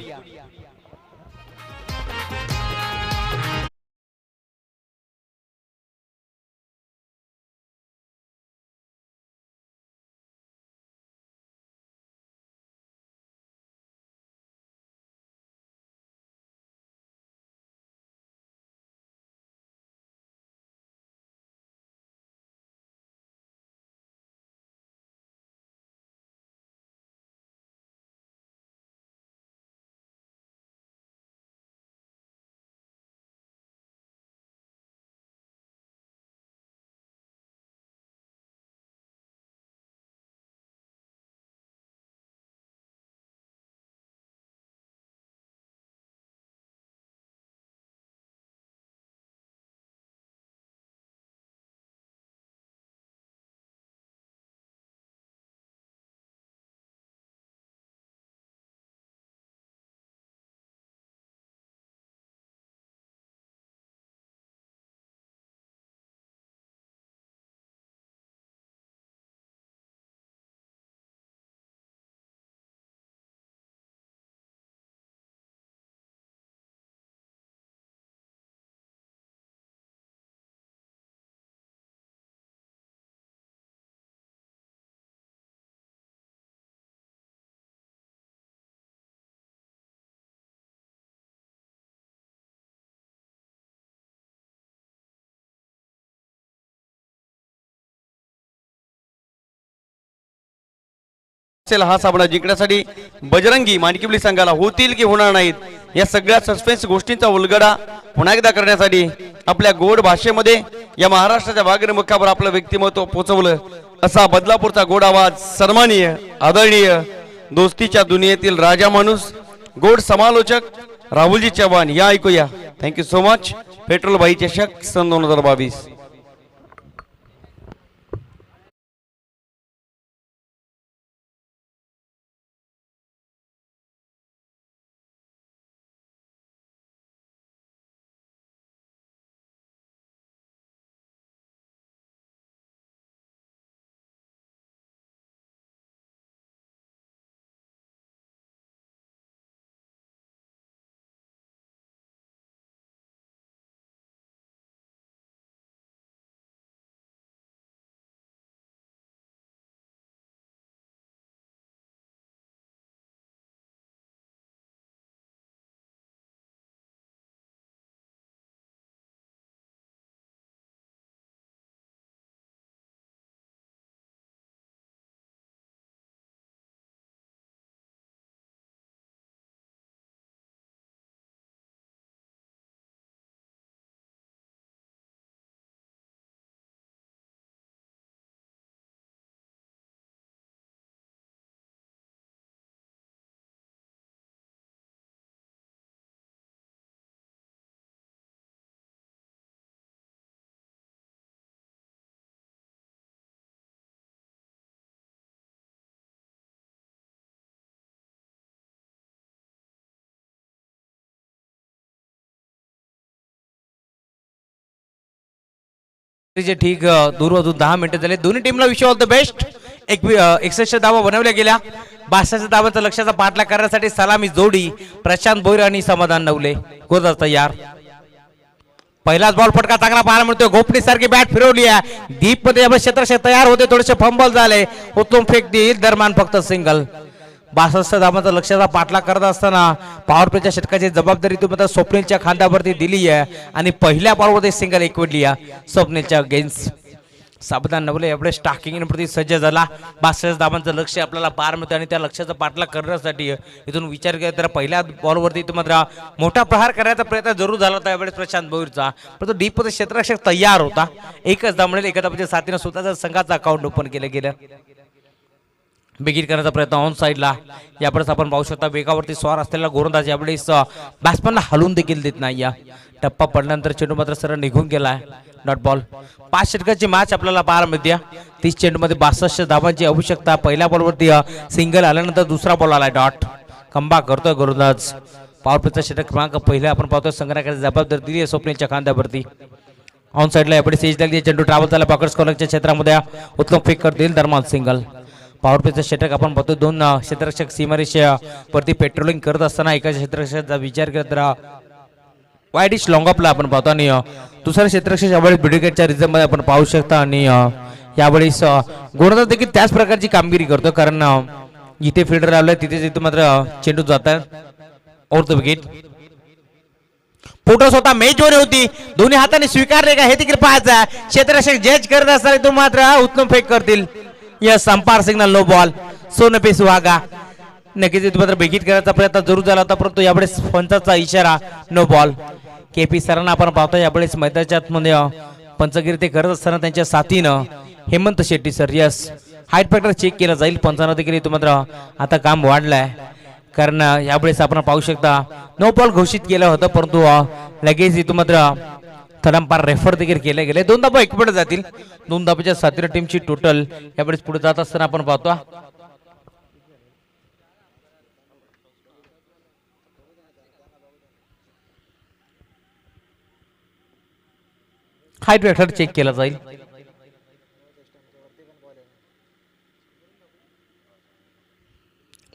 हा सामना जिंकण्यासाठी बजरंगी मांडकिवली संघाला होतील की होणार नाहीत या सगळ्या सस्पेन्स गोष्टींचा उलगडा पुन्हा एकदा करण्यासाठी आपल्या गोड भाषेमध्ये या महाराष्ट्राच्या वाघनमुखावर आपलं व्यक्तिमत्व पोहोचवलं असा बदलापूरचा गोड आवाज सन्माननीय आदरणीय दोस्तीच्या दुनियेतील राजा माणूस गोड समालोचक राहुलजी चव्हाण या ऐकूया. Thank you so much. पेट्रोल बाई चषक सन 2022. ठीक दूर होतो 10 मिनिटं झाले. दोन्ही टीमला विश ऑल द बेस्ट. 61 धावा बनवल्या गेल्या. 62 धावांचा लक्ष्याचा पाठलाग करण्यासाठी सलामी जोडी प्रशांत भोईर आणि समाधान नवले गोलंदाज तयार. पहिलाच बॉल फटका चांगला पाहायला मिळतोय. गोपणी सारखी बॅट फिरवली आहे. डीप मध्ये क्षेत्रक्षेत्र तयार होते. थोडेसे फंबल झाले. उत्तम फेक देईल दरम्यान फक्त सिंगल. 62 धावांचा लक्ष्याचा पाठलाग करत असताना पॉवर प्लेच्या षटकाची जबाबदारी तुम्ही स्वप्नीलच्या खांद्यावरती दिली आहे आणि पहिल्या बॉलवरती सिंगल एकवडली आहे स्वप्नीलच्या अगेन्स्ट. साबधान नवले एवढे स्टार्किंग प्रति सज्ज झाला. 62 धावांचं लक्ष आपल्याला पार मिळतं आणि त्या लक्ष्याचा पाठलाग करण्यासाठी इथून विचार केला तर पहिल्या बॉलवरती तुम्हाला मोठा प्रहार करण्याचा प्रयत्न जरूर झाला होता यावेळेस प्रशांत भोईरचा, परंतु डीप मध्ये क्षेत्ररक्षक तयार होता. एकच धाव मिळेल. एका धावेच्या साथीने स्वतःच्या संघाचं अकाउंट ओपन केलं गेलं. बिगिट करण्याचा प्रयत्न ऑन साईडला. यावेळेस आपण पाहू शकता वेगावरती स्वार असलेला गोलंदाज यावेळेस बॅट्समॅनला हलवून देखील देत नाही. या टप्पा पडल्यानंतर चेंडू मात्र सरळ निघून गेलाय. Dot ball. 5 षटकाची मॅच आपल्याला पाहायला मिळते. 30 चेंडूमध्ये 62 धावांची आवश्यकता. पहिल्या बॉलवरती सिंगल आल्यानंतर दुसरा बॉल आलाय. डॉट कंबा करतोय गोलंदाज. पॉवर प्लेचा षटक क्रमांक पहिला आपण पाहतोय संघटनाकडे जबाबदारी दिली आहे स्वप्नीलच्या खांद्यावरती. ऑन साईडला यापुढे सेज लागली. चेंडू ट्रॅव्हल झाला पॉकेट स्कॉलरच्या क्षेत्रामध्ये उत्तम फेक करतील दरम्यान सिंगल. पॉवर प्लेचा षटक आपण पाहतो. 2 क्षेत्ररक्षक सीमारेषा वरती पेट्रोलिंग करत असताना एका क्षेत्ररक्षकाचा विचार करत वाईट इश लॉंग ऑफला आपण पाहतो आणि दुसऱ्या क्षेत्ररक्षक यावेळी बिडिकेटच्या रिझम मध्ये आपण पाहू शकता आणि यावेळेस गोलंदाज देखील त्याच प्रकारची कामगिरी करतो कारण जिथे फिल्डर लावलाय तिथे मात्र चेंडू जात आहे ओव्हर द विकेट. फोटो स्वतः मेच वर होती दोन्ही हाताने स्वीकारले का हे देखील पाहायचं आहे. क्षेत्ररक्षक जज करत असताना तो मात्र उत्तम फेक करतील. Yes umpire signal no ball. सोनपे सुहागा नक्कीच इथे मात्र बिगिट करायचा प्रयत्न जरूर झाला होता परंतु यावेळेस पंचाचा इशारा नो बॉल. केपी सरांना आपण पाहतो यावेळेस मैदानाच्या मध्ये पंचगिरी ते करत असताना त्यांच्या साथीनं Hemant Shetty sir. Yes height factor check केला जाईल. पंचांना देखील इथे मात्र आता काम वाढलंय कारण यावेळेस आपण पाहू शकता नो बॉल घोषित केलं होतं परंतु लगेच इथं मात्र थडंपार रेफर देखील केले गेले. 2 धाबा एकपट जातील. 2 धाबाच्या साथीनं टीमची टोटल यावेळेस पुढे जात असताना आपण पाहतो हाईट फॅक्टर चेक केला जाईल.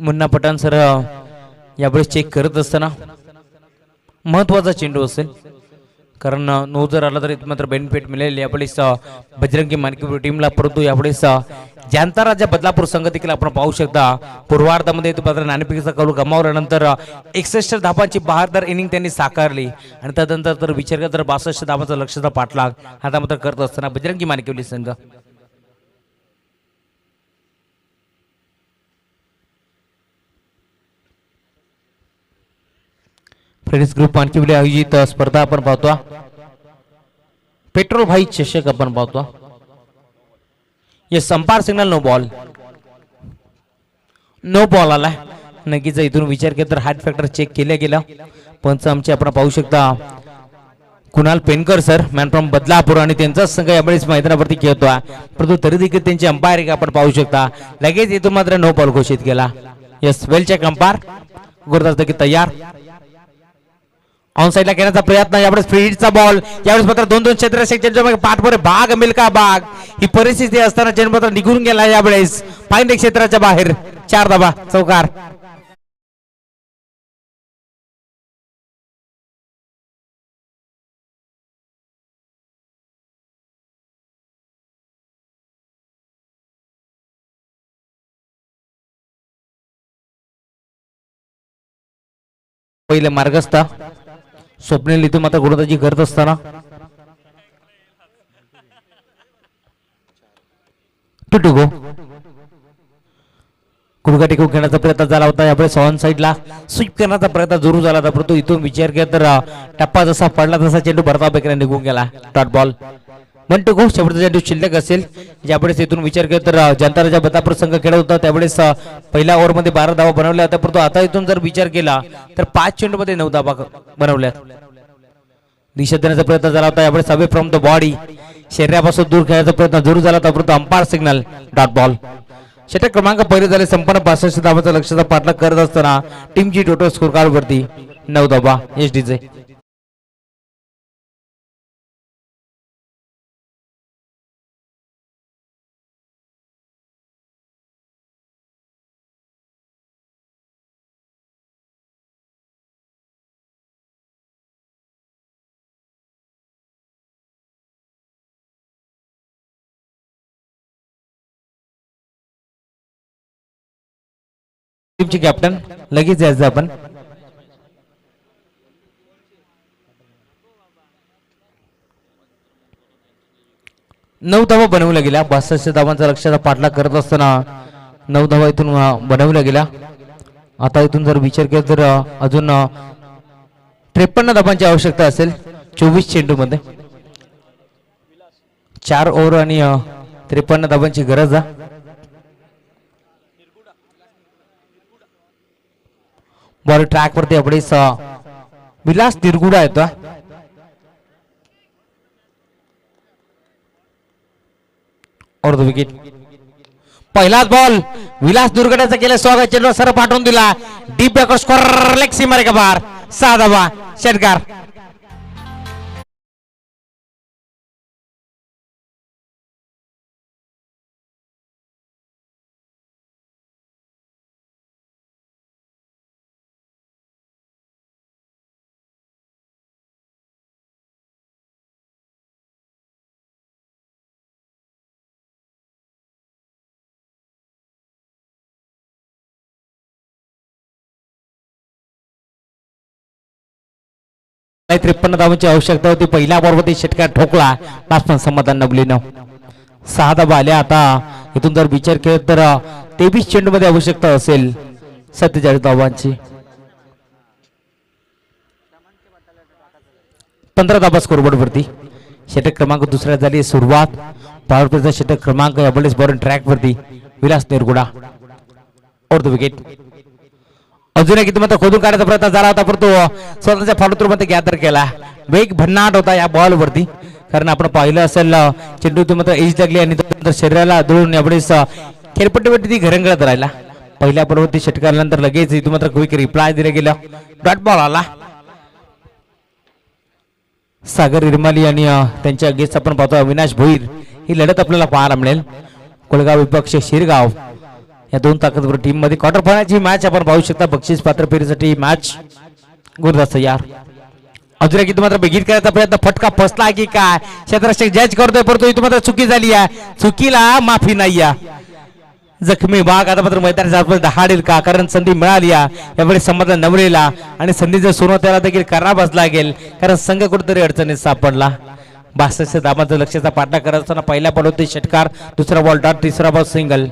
मुन्ना पठाण सर यावेळेस चेक करत असताना महत्वाचा चेंडू असेल कारण 9 जर आला तर मात्र बेनिफिट मिळेल यावेळेस बजरंगी मानकी टीमला. परंतु यावेळेस जानता राजा बदलापूर संघ देखील आपण पाहू शकता पूर्वार्धामध्ये मात्र नाणेफेकीचा कौल गमावल्यानंतर 61 धावांची बहारदार इनिंग त्यांनी साकारली आणि त्यानंतर तर विचार केला तर 62 धावांचा लक्ष्याचा पाठलाग आता मात्र करत असताना बजरंगी मानकी संघ. फ्रेंड्स ग्रुप मानकीवली आयोजित स्पर्धा आपण पाहतो. पेट्रोल भाई चषक आपण पाहतो. Yeah umpire signal no ball. No ball आलाय. नक्कीच इथून विचार केला तर हार्ट फॅक्टर चेक केला गेला. पंच आमचे आपण पाहू शकता Kunal पेनकर sir man from Badlapur आणि त्यांचा संघ यावेळेस मैदानावरती खेळतोय परंतु तरी देखील त्यांची अंपायर आपण पाहू शकता लगेच इथून मात्र नो बॉल घोषित केला. यस वेल चेक अंपायर. गोलंदाज देखील तयार. ऑन साइडला घेण्याचा प्रयत्न यावेळेस फ्रीडचा बॉल. यावेळेस मात्र 2 क्षेत्ररक्षक पाठवर भाग मिल्का भाग ही परिस्थिती असताना चेंडू मात्र निघून गेला. यावेळेस फाईन क्षेत्राच्या बाहेर 4 धावा चौकार. पहिले मार्गस्थ स्वप्नील इथून मात्र गोलंदाजी करत असताना टुटुगो कुडका टिकून घेण्याचा प्रयत्न झाला होता. यावेळेस ऑन साइडला स्वीप करण्याचा प्रयत्न जरूर झाला होता परंतु इथून विचार केला तर टप्पा जसा पडला तसा चेंडू भरतापेकडे निघून गेला. Dot ball. 1 to go. शेवटचा चेंडू शिल्लक असेल. यावेळेस इथून विचार केला तर जनता राजा बदलापूर संघ खेळत होता त्यावेळेस पहिल्या ओव्हरमध्ये 12 धावा बनवल्या होत्या परंतु आता इथून जर विचार केला तर 5 चेंडूमध्ये 9 धावा बनवल्यात. दिशा देण्याचा प्रयत्न झाला होता. यावेळेस अवे फ्रॉम द बॉडी शरीरापासून दूर खेळण्याचा प्रयत्न जरूर झाला होता परंतु अंपायर सिग्नल. Dot ball. षटक क्रमांक पहिले झाले संपूर्ण 65 धावांचा लक्ष्याचा पाठलाग करत असताना टीमची टोटल स्कोर कार्ड वरती 9 धावा. एसडीचे टीमचे कॅप्टन लगेच यायचं आपण. नऊ धावा बनवल्या गेल्या. 62 धावांचा लक्ष्याचा पाठलाग करत असताना 9 धावा इथून बनवल्या गेल्या. आता इथून जर विचार केला तर अजून 53 धावांची आवश्यकता असेल 24 चेंडू मध्ये. 4 ओव्हर आणि 53 धावांची गरज आहे. बॉल ट्रॅक वरती आपणच विलास निरगुडा येतो और दो विकेट पहिलाच बॉल विलास दुर्गड्याचा केला स्वागत चेंडू सर पाठवून दिला डीप बॅकर स्कोर लेग सीमारे का बार 6 धावा षटकार नाही 53 धावांची आवश्यकता होती पहिल्या बॉलवरती षटकार ठोकला पण समाधान नवलीनं 6 धावा आल्या आता इथून जर विचार केला तर 23 चेंडू मध्ये आवश्यकता असेल 47 धावांची 15 धावा स्कोरबोर्ड वरती षटक क्रमांक दुसऱ्या झाली सुरुवात पॉवर प्लेचा षटक क्रमांक याबलेस बॉल ट्रॅक वरती विलास निरगुडा और विकेट अजून एक इथं खोदून काढायचा प्रयत्न झाला होता परंतु स्वतःच्या फॉलोथ्रू मध्ये गॅदर केला वेग भन्नाट होता या बॉल वरती कारण आपण पाहिलं असेल चेंडू मात्र एज लागली आणि शरीराला धुळून यावेळेस खेळपट्टीवरती ती घरंगळत राहिला पहिल्या बॉलवरती षटकारानंतर लगेच इथं मात्र क्विक रिप्लाय दिला गेला डॉट बॉल आला सागर इरमाली आणि त्यांच्या अगेन्स्ट आपण पाहतो अविनाश भोईर ही लढत आपल्याला पाहायला मिळेल कोळगाव विपक्ष शिरगाव या दोन ताकदवर टीम मध्ये क्वार्टर फायनलची मॅच आपण पाहू शकता बक्षीस पात्र फेरीसाठी मॅच गुरुदास यार अजून एक मात्र बेगीत करायचा प्रयत्न फटका फसला की काय क्षेत्ररक्षक जज करतोय परंतु इथं मात्र चुकी झाली आहे चुकीला माफी नाही जखमी भाग आता मात्र मैदानात दहाडेल का कारण संधी मिळाली यावेळी समाधान नवलेला आणि संधीचं सोनं त्याला देखील करावाच लागेल कारण संघ कुठेतरी अडचणीत सापडला 62 धावांचा लक्ष्याचा पाठा करत असताना पहिल्या बॉल होती षटकार दुसरा बॉल डॉट तिसरा बॉल सिंगल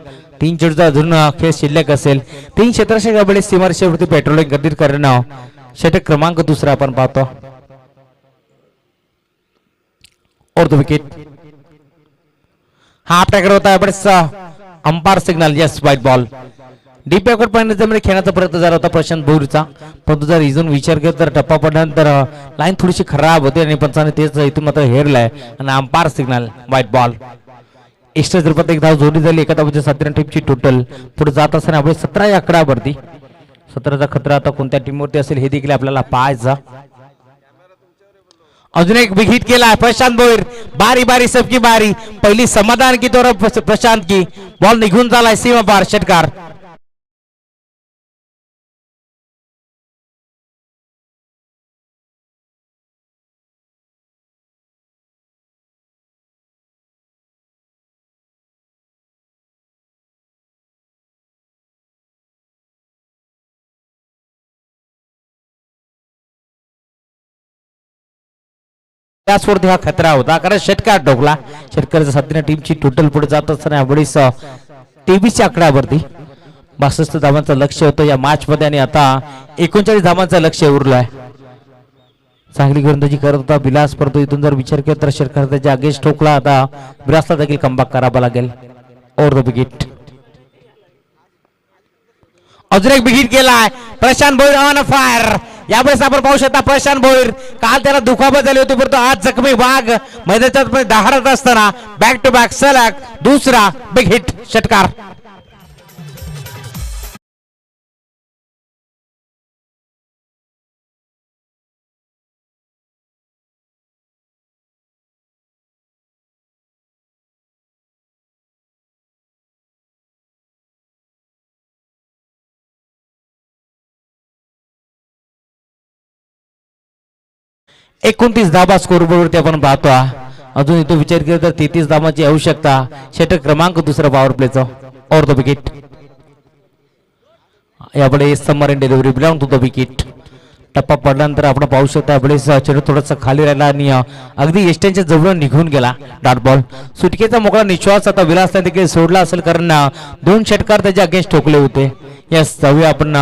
3 चेंडूचा अजून खेळ शिल्लक असेल 3 क्षेत्ररक्षक यावेळी सीमारेषेवरती पेट्रोलिंग गर्दीत करणं षटक क्रमांक दुसरा आपण पाहतो और दो विकेट हाफ टॅकर होता यावेळेस umpire signal yes wide ball deep backward पॉइंटमध्ये खेळण्याचा प्रयत्न झाला होता प्रशांत भोईरचा परंतु जर इजून विचार केला तर टप्पा पडल्यानंतर लाईन थोडीशी खराब होती आणि पंचाने तेच इथून मात्र हेरलाय आणि umpire signal white ball extra जर एक धाव जोडली झाली एका धावच्या 7 टीमची टोटल पुढे जात असताना आपले 17 या आकड्यावरती 17चा खतरा आता कोणत्या टीमवरती असेल हे देखील आपल्याला पाहायचं अजून एक बिग हिट केला प्रशांत भोईर बारी बारी सबकी बारी पहिली समाधान की तरफ प्रशांत की बॉल निघून झालाय सीमा पार षटकार त्याचवरती हा खतरा होता कारण षटकार ठोकला षटकाराच्या 7 टीमची टोटल पुढे जात असताना यावेळेस 23 आकड्यावरती 62 धावांचं लक्ष होतं या मॅच मध्ये आणि आता 39 धावांचं लक्ष उरलंय चांगली गोलंदाजी करत होता विलास परंतु इथून जर विचार केला तर षटकार त्याच्या अगेन्स्ट ठोकला आता विलासला देखील कमबॅक करावा लागेल और द विकेट अजून एक विकेट केलाय प्रशांत भोईर ऑन फायर यावेळेस आपण पाहू शकता प्रशांत भोईर काल त्याला दुखापत झाली होती परंतु आज जखमी वाघ मैदानात दहाडत असताना बॅक टू बॅक सलग दुसरा बिग हिट षटकार एकोणतीस धाबा स्कोरबोर्डवरती आपण पाहतो अजून इथं विचार केला तर 33 धावांची आवश्यकता षटक क्रमांक दुसरा पॉवर प्लेचा और द विकेट यापुढे समर in delivery belong to the wicket टप्पा पडल्यानंतर आपण पाहू शकता यापुढे चेंडू थोडासा खाली राहिला आणि अगदी एस्टेनच्या जवळ निघून गेला डॉट बॉल सुटकेचा मोकळा निश्वास आता विलासने देखील सोडला असेल कारण 2 षटकार त्याच्या अगेन्स्ट ठोकले होते यस जाऊया आपण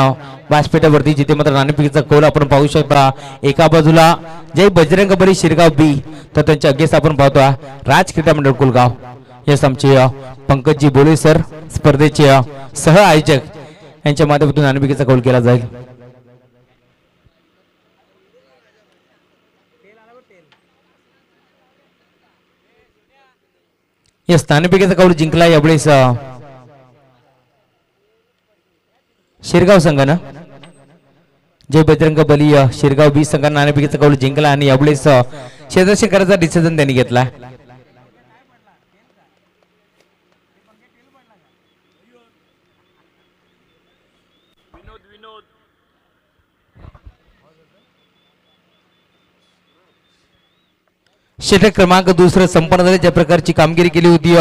व्यासपीठावरती जिथे मात्र नाणेफेकीचा कौल आपण पाहू शकता एका बाजूला जय बजरंग बली शिरगाव बी तर त्यांच्या अगेन्स्ट आपण पाहतो राज क्रीडा मंडळ कुलगाव यस आमचे पंकजी बोले सर स्पर्धेचे सह आयोजक यांच्या माध्यमातून नाणेफेकीचा कौल केला जाईल या नाणेफेकीचा कौल जिंकला यावेळेस शिरगाव संघानं. जय बजरंग बली शिरगाव 20 संघानं नाणेफेकीचा कौल जिंकला आणि यावेळेस क्षेत्ररक्षण करायचा डिसिजन त्यांनी घेतला. षटक क्रमांक दुसरं संपन्न झाले. ज्या प्रकारची कामगिरी केली होती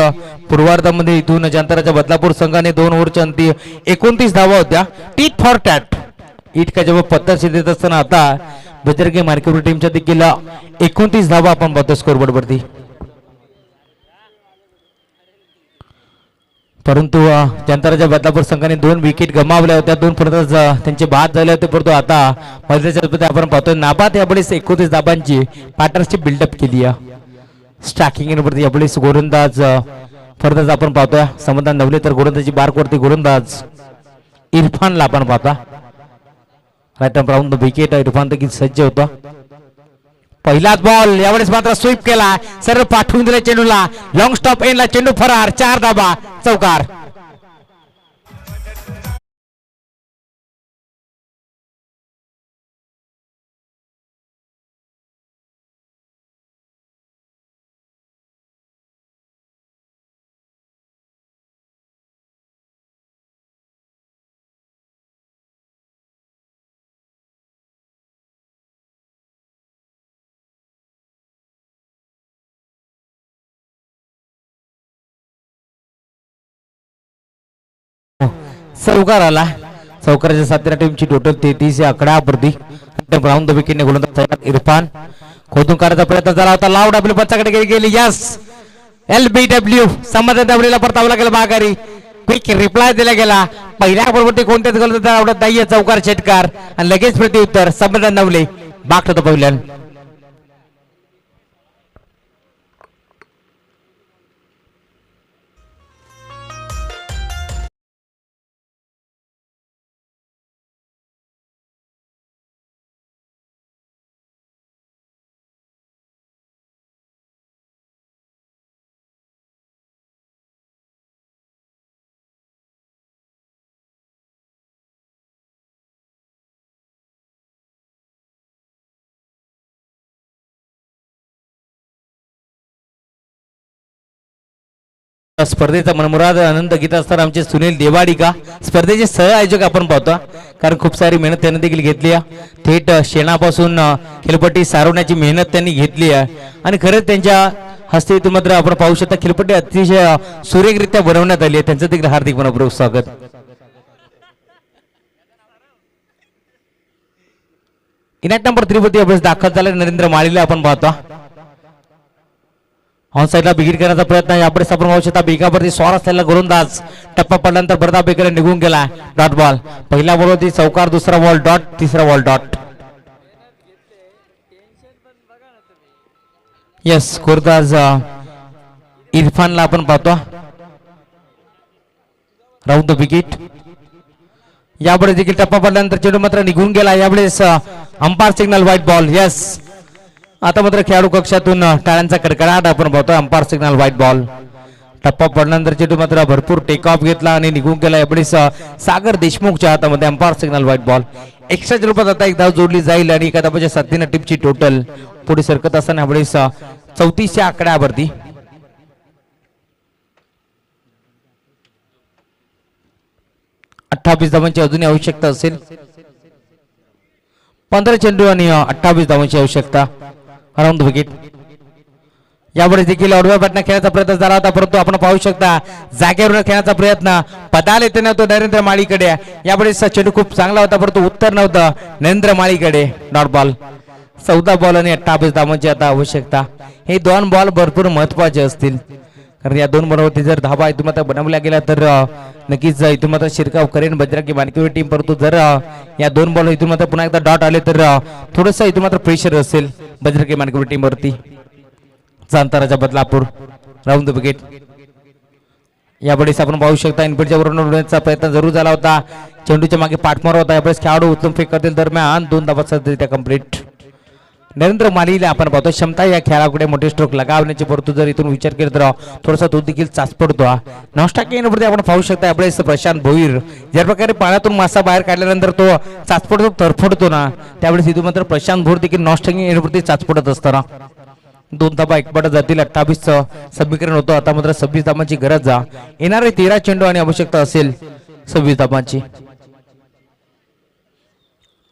पूर्वार्धामध्ये इथून जनताराच्या बदलापूर संघाने 2 ओव्हरच्या अंती 29 धावा होत्या. टीट फॉर टॅट इट का जेव्हा पत्ता देत असताना आता बजरंगी मार्केट टीमच्या देखील 29 धावा आपण पाहतो स्कोरबोर्ड वरती. परंतु जनताराच्या बदलापूर संघाने 2 विकेट गमावल्या होत्या. 2 फलंदाज त्यांचे बाद झाले होते. परंतु आता मैदानाच्या आपण पाहतोय नाबाद यावेळेस 29 धाबांची पार्टनरशिप बिल्डअप केली आहे. स्ट्रायकिंग वरती यावेळेस गोलंदाज फलंदाज आपण पाहतोय समाधान नवले, तर गोलंदाजी बारकोवरती गोलंदाज इरफानला आपण पाहता. Right round the wicket Irfan देखील सज्ज होता. पहिलाच बॉल यावेळेस मात्र स्वीप केला, सर्व पाठवून दिले चेंडूला. लॉंग स्टॉप एंडला चेंडू फरार, 4 धाबा, चौकार. चौकार आला. चौकाराच्या साथीला टीमची टोटल 33 आकड्यावरती. ग्राउंड द विकेटने गोलंदाज इरफान खोदून काढायचा प्रयत्न झाला होता. लाऊड आपल्या पचाकडे गेली. यस LBW समाधान दाबलेला परतावला गेला माघारी. क्विक रिप्लाय दिला गेला. पहिल्या बरोबर कोणत्याच गोलंदाज आवडत नाहीये चौकार षटकार आणि लगेच प्रत्युत्तर समाधान नवले बाक होतं पहिल्यान. स्पर्धेचा मनमुराद आनंद घेत असताना आमचे सुनील देवाडिका स्पर्धेचे सह आयोजक आपण पाहतो. कारण खूप सारी मेहनत त्यांनी देखील घेतली आहे. थेट शेणापासून खेळपट्टी सारवण्याची मेहनत त्यांनी घेतली आहे आणि खरंच त्यांच्या हस्ते मात्र आपण पाहू शकता खेळपट्टी अतिशय सुरेखरित्या बनवण्यात आली आहे. त्यांचं देखील हार्दिक मनपूर्वक स्वागत. इनाट नंबर 3 अभ्यास दाखल झाला. नरेंद्र माळीला आपण पाहतो. ऑन साइडला बिगिट करण्याचा प्रयत्न यापुढे आपण पाहू शकता. बेगावरती स्वार असलेला गोलंदाज टप्पा पडल्यानंतर बरदा बेकर निघून गेला. Dot ball. पहिला बॉलवरती चौकार, दुसरा बॉल डॉट, तिसरा बॉल डॉट. यस गोलंदाज इरफानला आपण पाहतो. Round the wicket. यापुढे देखील टप्पा पडल्यानंतर चेंडू मात्र निघून गेला. यावेळेस umpire signal white ball. Yes आता मात्र खेळाडू कक्षातून टाळ्यांचा कडकडाट आपण पाहतोय. Umpire signal white ball. टप्पा पडल्यानंतर चेंडू मात्र भरपूर टेक ऑफ घेतला आणि निघून गेला. यावेळेस सागर देशमुखच्या हातामध्ये umpire signal white ball. Extra रूपात आता एक धाव जोडली जाईल आणि एका धावाच्या साथीने टीमची टोटल पुढे सरकत असताना यावेळेस 34 आकड्यावरती. अठ्ठावीस धावांची अजूनही आवश्यकता असेल. 15 चेंडू आणि 28 धावांची आवश्यकता. Around wicket. यावेळेस देखील ऑडव्या बॅटने खेळण्याचा प्रयत्न झाला होता परंतु आपण पाहू शकता जागेवरून खेळण्याचा प्रयत्न पदाल येते नव्हतो नरेंद्र माळीकडे. यावेळेस चेंडू खूप चांगला होता परंतु उत्तर नव्हतं नरेंद्र माळीकडे. Dot ball. 14 बॉल आणि 28 धावांची आता आवश्यकता. हे 2 बॉल भरपूर महत्वाचे असतील कारण या 2 बॉलवरती जर धावा इथून मात्र बनवल्या गेल्या तर नक्कीच इथून मात्र शिरकाव करेन बजरंगी मानकरी टीम. परंतु जर या 2 बॉल इथून मात्र पुन्हा एकदा डॉट आले तर थोडंसं इथून मात्र प्रेशर असेल बजरंगी मानकरी टीम वरती. जांताराचा बदलापूर. Round the wicket. यावेळेस आपण पाहू शकता इनपुटच्या वरून उडवण्याचा प्रयत्न जरूर झाला होता. चेंडूच्या मागे पाठमार होता. यावेळेस खेळाडू उत्तम फेक करतील दरम्यान 2 धावा कंप्लीट. नरेंद्र मालीला आपण पाहतो क्षमता या खेळाकडे मोठे स्ट्रोक लगावण्याची, परंतु जर इथून विचार केला तर थोडासा तो देखील चाचपडतो. नॉस्टाक येण्यावरती आपण पाहू शकता आपले प्रशांत भोईर ज्या प्रकारे पाण्यातून मासा बाहेर काढल्यानंतर तो चाचपडतो, तरफडतो ना, त्यावेळेस इथून मात्र प्रशांत भोईर देखील नॉस्टाक येण्यावरती चाचपडत असताना 2 धाबा एकपट जातील. 28 समीकरण होतं. आता मात्र 26 धाबांची गरज जा येणारे 13 चेंडू आणि आवश्यकता असेल 26 धाबांची.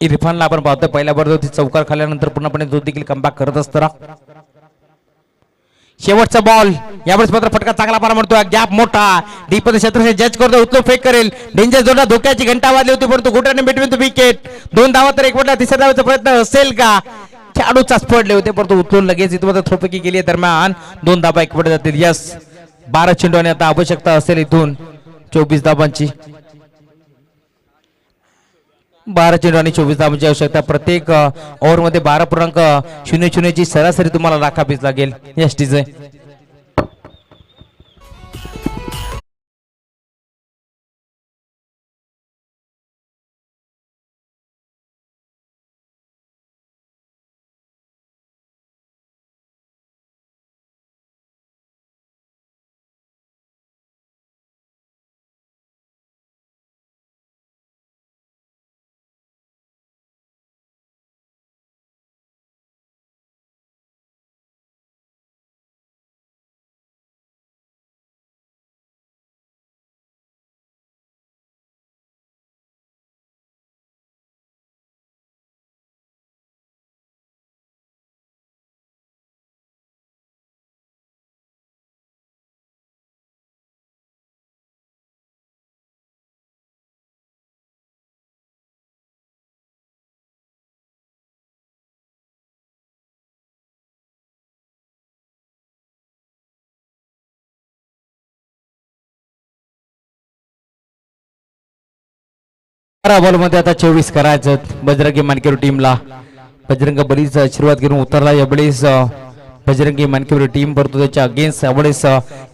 इरफानला आपण पाहतोय पहिल्या बरोबर चौकार खाल्यानंतर पूर्णपणे तो देखील कमबॅक करत असताना शेवटचा बॉल यावेळेस मात्र फटका चांगला पारा म्हणतोय. गॅप मोठा दीप क्षेत्र जज करतो, उचलून फेक करेल. डेंजर जोडला, धोक्याची घंटा वाजली होती परंतु घोटाने बिटवीन द विकेट. 2 धावा तर एकवटला, तिसऱ्या धावाचा प्रयत्न असेल का? खेळाडू चाचपडले होते परंतु उचलून लगेच इथं थ्रोफेकी केली दरम्यान 2 धाबा एकवट जातील. यस 12 चेंडू आणि आता आवश्यकता असेल इथून 24 धाबांची. 12 चेंडू आणि 24 धाबांची आवश्यकता. प्रत्येक ओव्हरमध्ये 12.00 ची सरासरी तुम्हाला राखावीच लागेल. यस टीजे बॉल मध्ये आता 24 करायचं बजरंगी मानकेवर टीमला. बजरंग बरीच आशीर्वाद घेऊन उतरला यावेळेस बजरंगी मानकेवर टीम परंतु त्याच्या अगेन्स्ट यावेळेस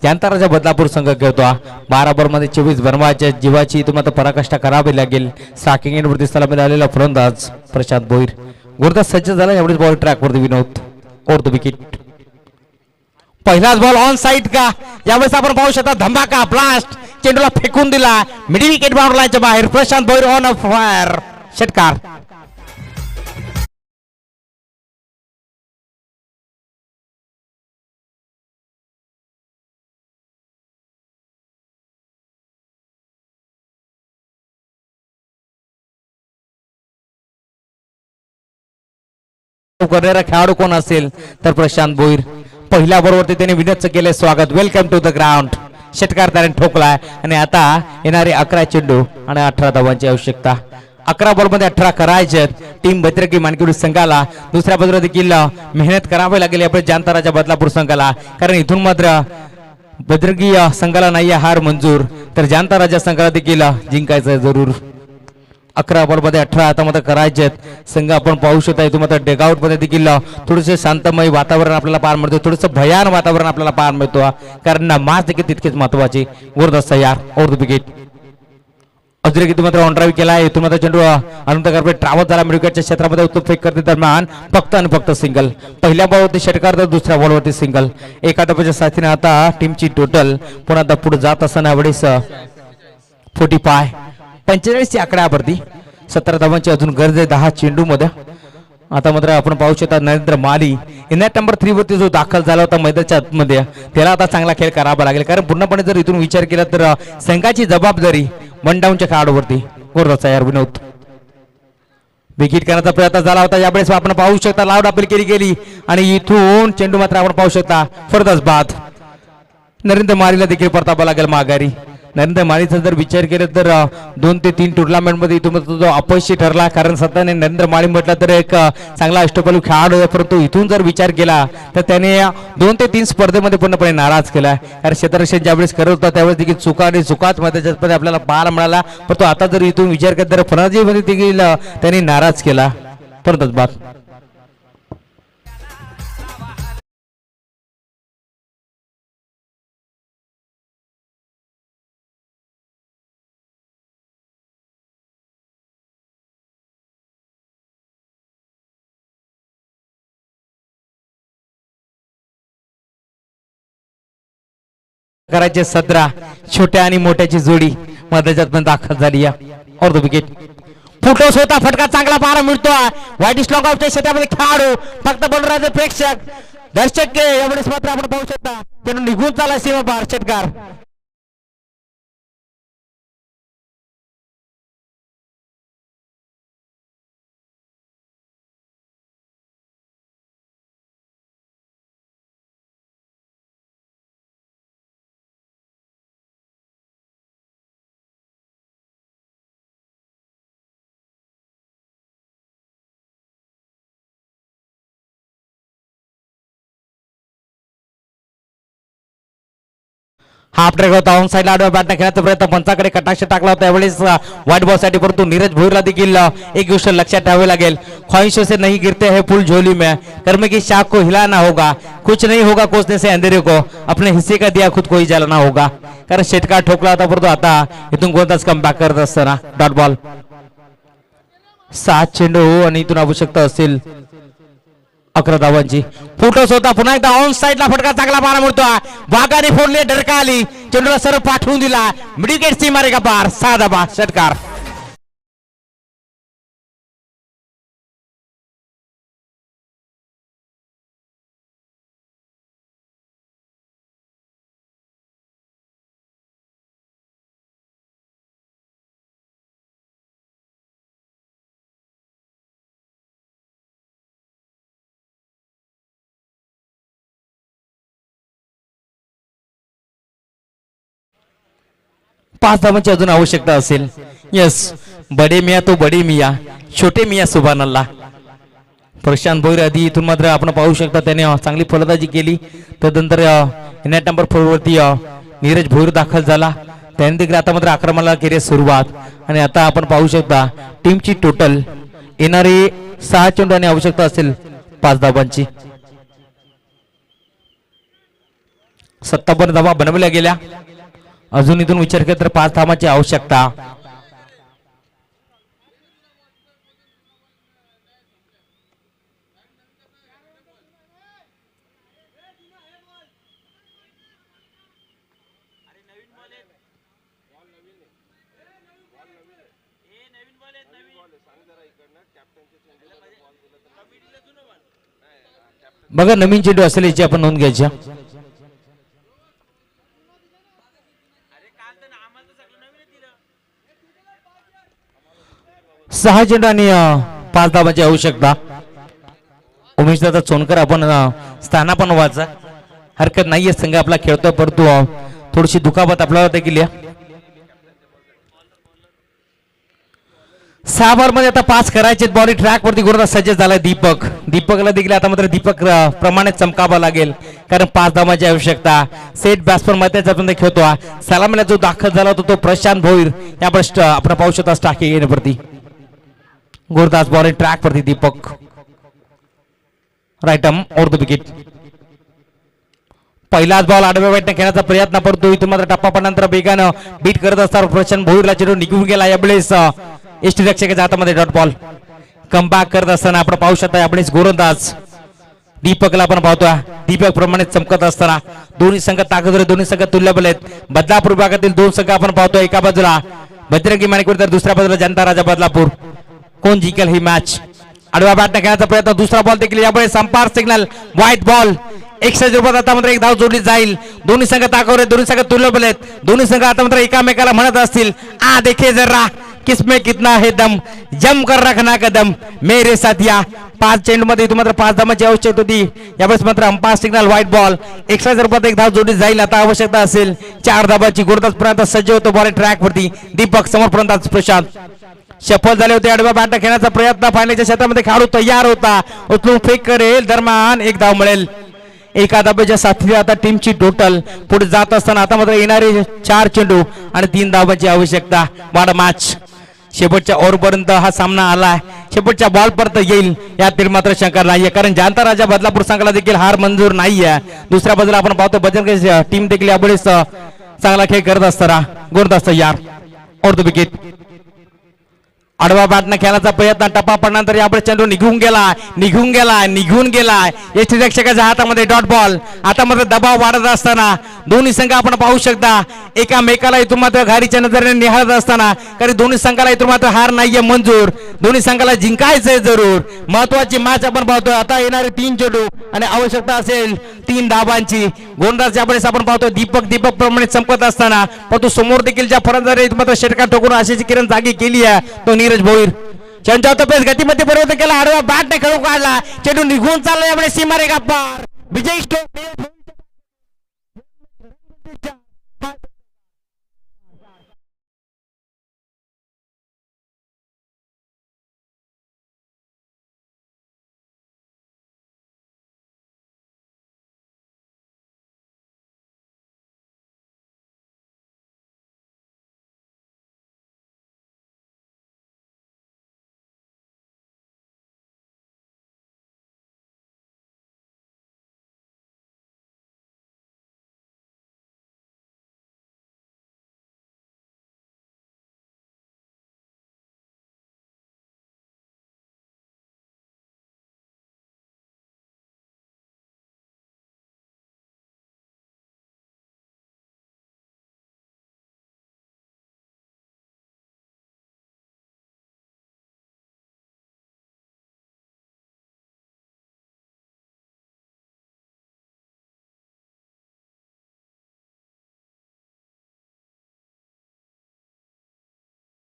यांताराजा बदलापूर संघ खेळतो. 12 बॉल मध्ये 24 बनवायच्या जीवाची तुम्हाला पराकाष्ठा करावी लागेल. स्ट्रायकिंग एंडवरती स्थळामध्ये आलेला फलंदाज प्रशांत भोईर गोरदा सज्ज झाला. यावेळेस बॉल ट्रॅक वरती विनोद ओर द विकेट. पहिलाच बॉल ऑन साइड का? यावेळेस आपण पाहू शकता धमाका ब्लास्ट चेंडूला फेकून दिला मिडी विकेट बाउंड्री लाईनच्या बाहेर. Prashant Bhoir on a fire षटकार. करणारा खेळाडू कोण असेल तर प्रशांत भोईर. पहिल्या बरोबर त्याने विनोदचं केले स्वागत. Welcome to the ground. षटकार त्याने ठोकलाय आणि आता येणारे 11 चेंडू आणि 18 धावांची आवश्यकता. 11 बॉल मध्ये 18 करायचे. टीम बजरंगी मानकेवाडी संघाला दुसऱ्या बाजूला देखील मेहनत करावी लागेल आपण जानताराच्या बदलापूर संघाला, कारण इथून मात्र बजरंगी संघाला नाही हार मंजूर तर जानताराच्या संघाला देखील जिंकायचं जरूर. 11 बॉल मध्ये 18 आता मात्र करायचे संघ आपण पाहू शकता. इथून मात्र डेगआउट मध्ये देखील थोडेसे शांतमय वातावरण आपल्याला पाहायला मिळतो, थोडंसं भयान वातावरण आपल्याला पाहायला मिळतो, कारण मास देखील तितकेच महत्वाचे. वरदस्त यार ओर द विकेट. अजून इथून मात्र ऑन ड्राईव्ह केला. इथून मात्र चेंडू अनंत कारपे ट्रॅव्हल झाला मिडविकेटच्या क्षेत्रामध्ये उत्तम फेक करते दरम्यान फक्त आणि फक्त सिंगल. पहिल्या बॉलवरती षटकार तर दुसऱ्या बॉलवरती सिंगल. एका टप्प्याच्या साथीने आता टीमची टोटल पुन्हा आता पुढे जात असताना वेळेस 45 ची आकड्यावरती 17 धावांची अजून गरज आहे 10 चेंडू मध्ये. आता मात्र आपण पाहू शकता नरेंद्र माली इनॅट नंबर 3 वरती जो दाखल झाला होता मैदानाच्या आतमध्ये, त्याला आता चांगला खेळ करावा लागेल, कारण पूर्णपणे जर इथून विचार केला तर संघाची जबाबदारी वन डाऊनच्या खेळाडूवरती. गोरदाचा यार विनोद विकेट करण्याचा प्रयत्न झाला होता. यावेळेस आपण पाहू शकता लाऊड अपील केली गेली आणि इथून चेंडू मात्र आपण पाहू शकता फरदास बाद. नरेंद्र मालीला देखील परतावा लागेल माघारी. नरेंद्र मालीचा जर विचार केला तर 2 ते 3 टुर्नामेंट मध्ये इथून जो अपयशी ठरला, कारण सध्याने नरेंद्र माली म्हटलं तर एक चांगला अष्टपैलू खेळाडू आहे, परंतु इथून जर विचार केला तर त्याने 2 ते 3 स्पर्धेमध्ये पूर्णपणे नाराज केला. कारण क्षेत्ररक्षण ज्यावेळेस करत होता त्यावेळेस देखील चुका आणि चुकाच मध्ये आपल्याला पाहायला मिळाला, परंतु आता जर इथून विचार केला तर फलंदाजीमध्ये देखील त्यांनी नाराज केला. परतच बाद. करायचे 17 छोट्या आणि मोठ्याची जोडी मध्याच्यात पण दाखल झाली और विकेट फुटोस होता फटका चांगला पाहायला मिळतोय वाईट स्लॉग ऑफ क्षेत्रामध्ये खेळाडू फक्त बोलणारे प्रेक्षक दर्शक एवढेच मात्र आपण पाहू शकता त्यांना निघून चाला सीमा पार षटकार हाफ ट्रॅक होता ऑन साइडला आडव्या बॅटने खेळण्याचा प्रयत्न पंचाकडे कटाक्ष टाकला होता यावेळेस व्हाईट बॉल साठी परंतु नीरज भोईरला देखील एक गोष्ट लक्षात ठेवावी लागेल ख्वाहिशों से नहीं गिरते हैं फूल झोली में कर्म की शाख को हिलाना होगा कुछ नहीं होगा कोसने से अंधेरे को अपने हिस्से का दिया खुद को ही जलाना होगा कारण षटकार ठोकला होता परंतु आता इथून गोलंदाज कमबॅक करत असताना डॉट बॉल 7 चेंडू आणि इथून आवश्यकता असेल 11 धावांची फुटोस होता पुन्हा एकदा ऑन साइडला फटका चांगला पाहायला मिळतोय वाघाने फोडले डरका आली चेंडूला सर्व पाठवून दिला मिडविकेट सी मारेगा पार 6 धावा षटकार पाच धावांची अजून आवश्यकता असेल यस बडे मिया तो बडे मिया छोटे मिया सुभान अल्लाह प्रशांत भोईर आधी इथून मात्र आपण पाहू शकता त्याने चांगली फलंदाजी केली त्यानंतर नेट नंबर 4 वरती नीरज भोईर दाखल झाला त्याने देखील आता मात्र आक्रमणाला केली सुरुवात आणि आता आपण पाहू शकता टीमची टोटल येणारे 6 चेंडू आणि आवश्यकता असेल 5 धावांची 57 धावा बनवल्या गेल्या अजून इथून विचार केला तर 5 धावांची आवश्यकता बघा नवीन चेंडू असेल याची आपण नोंद घ्यायची 6 चेंडू आणि 5 धावांची आवश्यकता उमेश दादा चोनकर आपण स्थानापन्न व्हायचा हरकत नाहीये संघ आपला खेळतोय परंतु थोडीशी दुखापत आपल्याला देखील 6 बॉल मध्ये आता पास करायचे बॉडी ट्रॅक वरती गुरुदा सज्ज झालाय दीपकला देखील आता मात्र दीपक प्रमाणे चमकावा लागेल कारण 5 धावांची आवश्यकता सेट बॅट्समन मध्ये आपण खेळतो सलामीला जो दाखल झाला होता तो प्रशांत भोईर यावर आपण पाहू शकता स्टाकी येण्यावरती गुरुदास बॉलिंग ट्रॅक वरती दीपक राईट आर्म और द विकेट पहिलाच बॉल आडव्या बॅटने खेळण्याचा प्रयत्न करतो इथून मात्र टप्पा पडल्यानंतर वेगानं बीट करत असताना प्रशांत भोईरला चेंडू निघून गेला यावेळेस एसटी रक्षकाच्या हातामध्ये डॉट बॉल कमबॅक करत असताना आपण पाहू शकता यावेळेस गोलंदाज दीपकला आपण पाहतोय दीपक प्रमाणे चमकत असताना दोन्ही संघ ताकदवर दोन्ही संघ तुल्यबल आहेत बदलापूर भागातील 2 संघ आपण पाहतोय एका बाजूला बजरंगी माणिकपूर तर दुसऱ्या बाजूला जनता राजा बदलापूर कोण जिंकेल ही मॅच आडव्या बॅटने खेळण्याचा प्रयत्न दुसरा बॉल देखील यामुळे संपार सिग्नल व्हाईट बॉल 61 रुपयात आता मात्र एक धाव जोडली जाईल दोन्ही संघ ताकदवर दोन्ही संघ तुल्यबल आहेत दोन्ही संघ आता मात्र एकामेकाला म्हणत असतील आ देखे जरा किसमें कितना है दम जम कर रखना कदम मेरे साथिया 5 चेंडू मध्ये मात्र 5 धावांची आवश्यकता होती यावेळेस मात्र अंपायर सिग्नल व्हाईट बॉल 61 रुपयात एक धाव जोडली जाईल आता आवश्यकता असेल 4 धावांची गुरुदास पर्यंत सज्ज होतो बॉल ट्रॅक वरती दीपक समोर पर्यंत प्रशांत सफल झाले होते आडव्या बॅट खेळण्याचा प्रयत्न फायनलच्या क्षेत्रामध्ये खेळाडू तयार होता उचलून फेक करेल दरम्यान एक धाव मिळेल एका धाब्याच्या साथीने आता टीमची टोटल पुढे जात असताना आता मात्र येणारे 4 चेंडू आणि 3 धावांची आवश्यकता वाढ मॅच शेवटच्या ओव्हरपर्यंत हा सामना आलाय शेवटच्या बॉल पर्यंत येईल यातील मात्र शंका नाहीये कारण जानता राजा बदलापूर संघाला देखील हार मंजूर नाहीये दुसऱ्या बाजूला आपण पाहतो बजरंग टीम देखील यावेळेस चांगला खेळ करत असताना गोलंदाज तयार और द विकेट आडवा बॅटनं खेळायचा प्रयत्न, टप्पा पडल्यानंतर यापुढे चेंडू निघून गेला यष्टीरक्षकाच्या हातामध्ये डॉट बॉल. आता मात्र दबाव वाढत असताना दोन्ही संघ आपण पाहू शकता एकामेकाला इथून मात्र घारीच्या नजरेने निहाळत असताना, कारण दोन्ही संघाला इथून मात्र हार नाहीये मंजूर. दोन्ही संघाला जिंकायचंय जरूर. महत्वाची मॅच आपण पाहतोय. आता येणारे 3 चेंडू आणि आवश्यकता असेल 3 धाबांची. गोलंदाज यावेळेस आपण पाहतोय दीपक प्रमाणे चमकत असताना, परंतु समोर देखील ज्या फलंदाजाने मात्र षटकार ठोकून आशेची किरण जागी केली आहे तो नीरज भोईर. चेंडूचा तपेस गतीमध्ये परिवर्तन केला, आडवा बॅटने खेळून काढला, चेंडू निघून चालला यामुळे सीमारेखा पार. विजय स्ट्रोक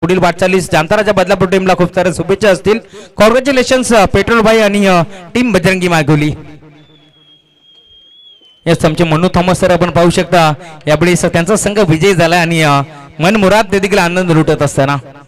पुढील वाटचालीस जामताराच्या बदलापूर टीमला खूप साऱ्या शुभेच्छा असतील. कॉंग्रॅच्युलेशन्स पेट्रोल भाई आणि टीम बजरंगी मागोली. येस, आमचे मनू थॉमस सर आपण पाहू शकता यावेळी त्यांचा संघ विजयी झाला आणि मनमुराद ते देखील आनंद लुटत असताना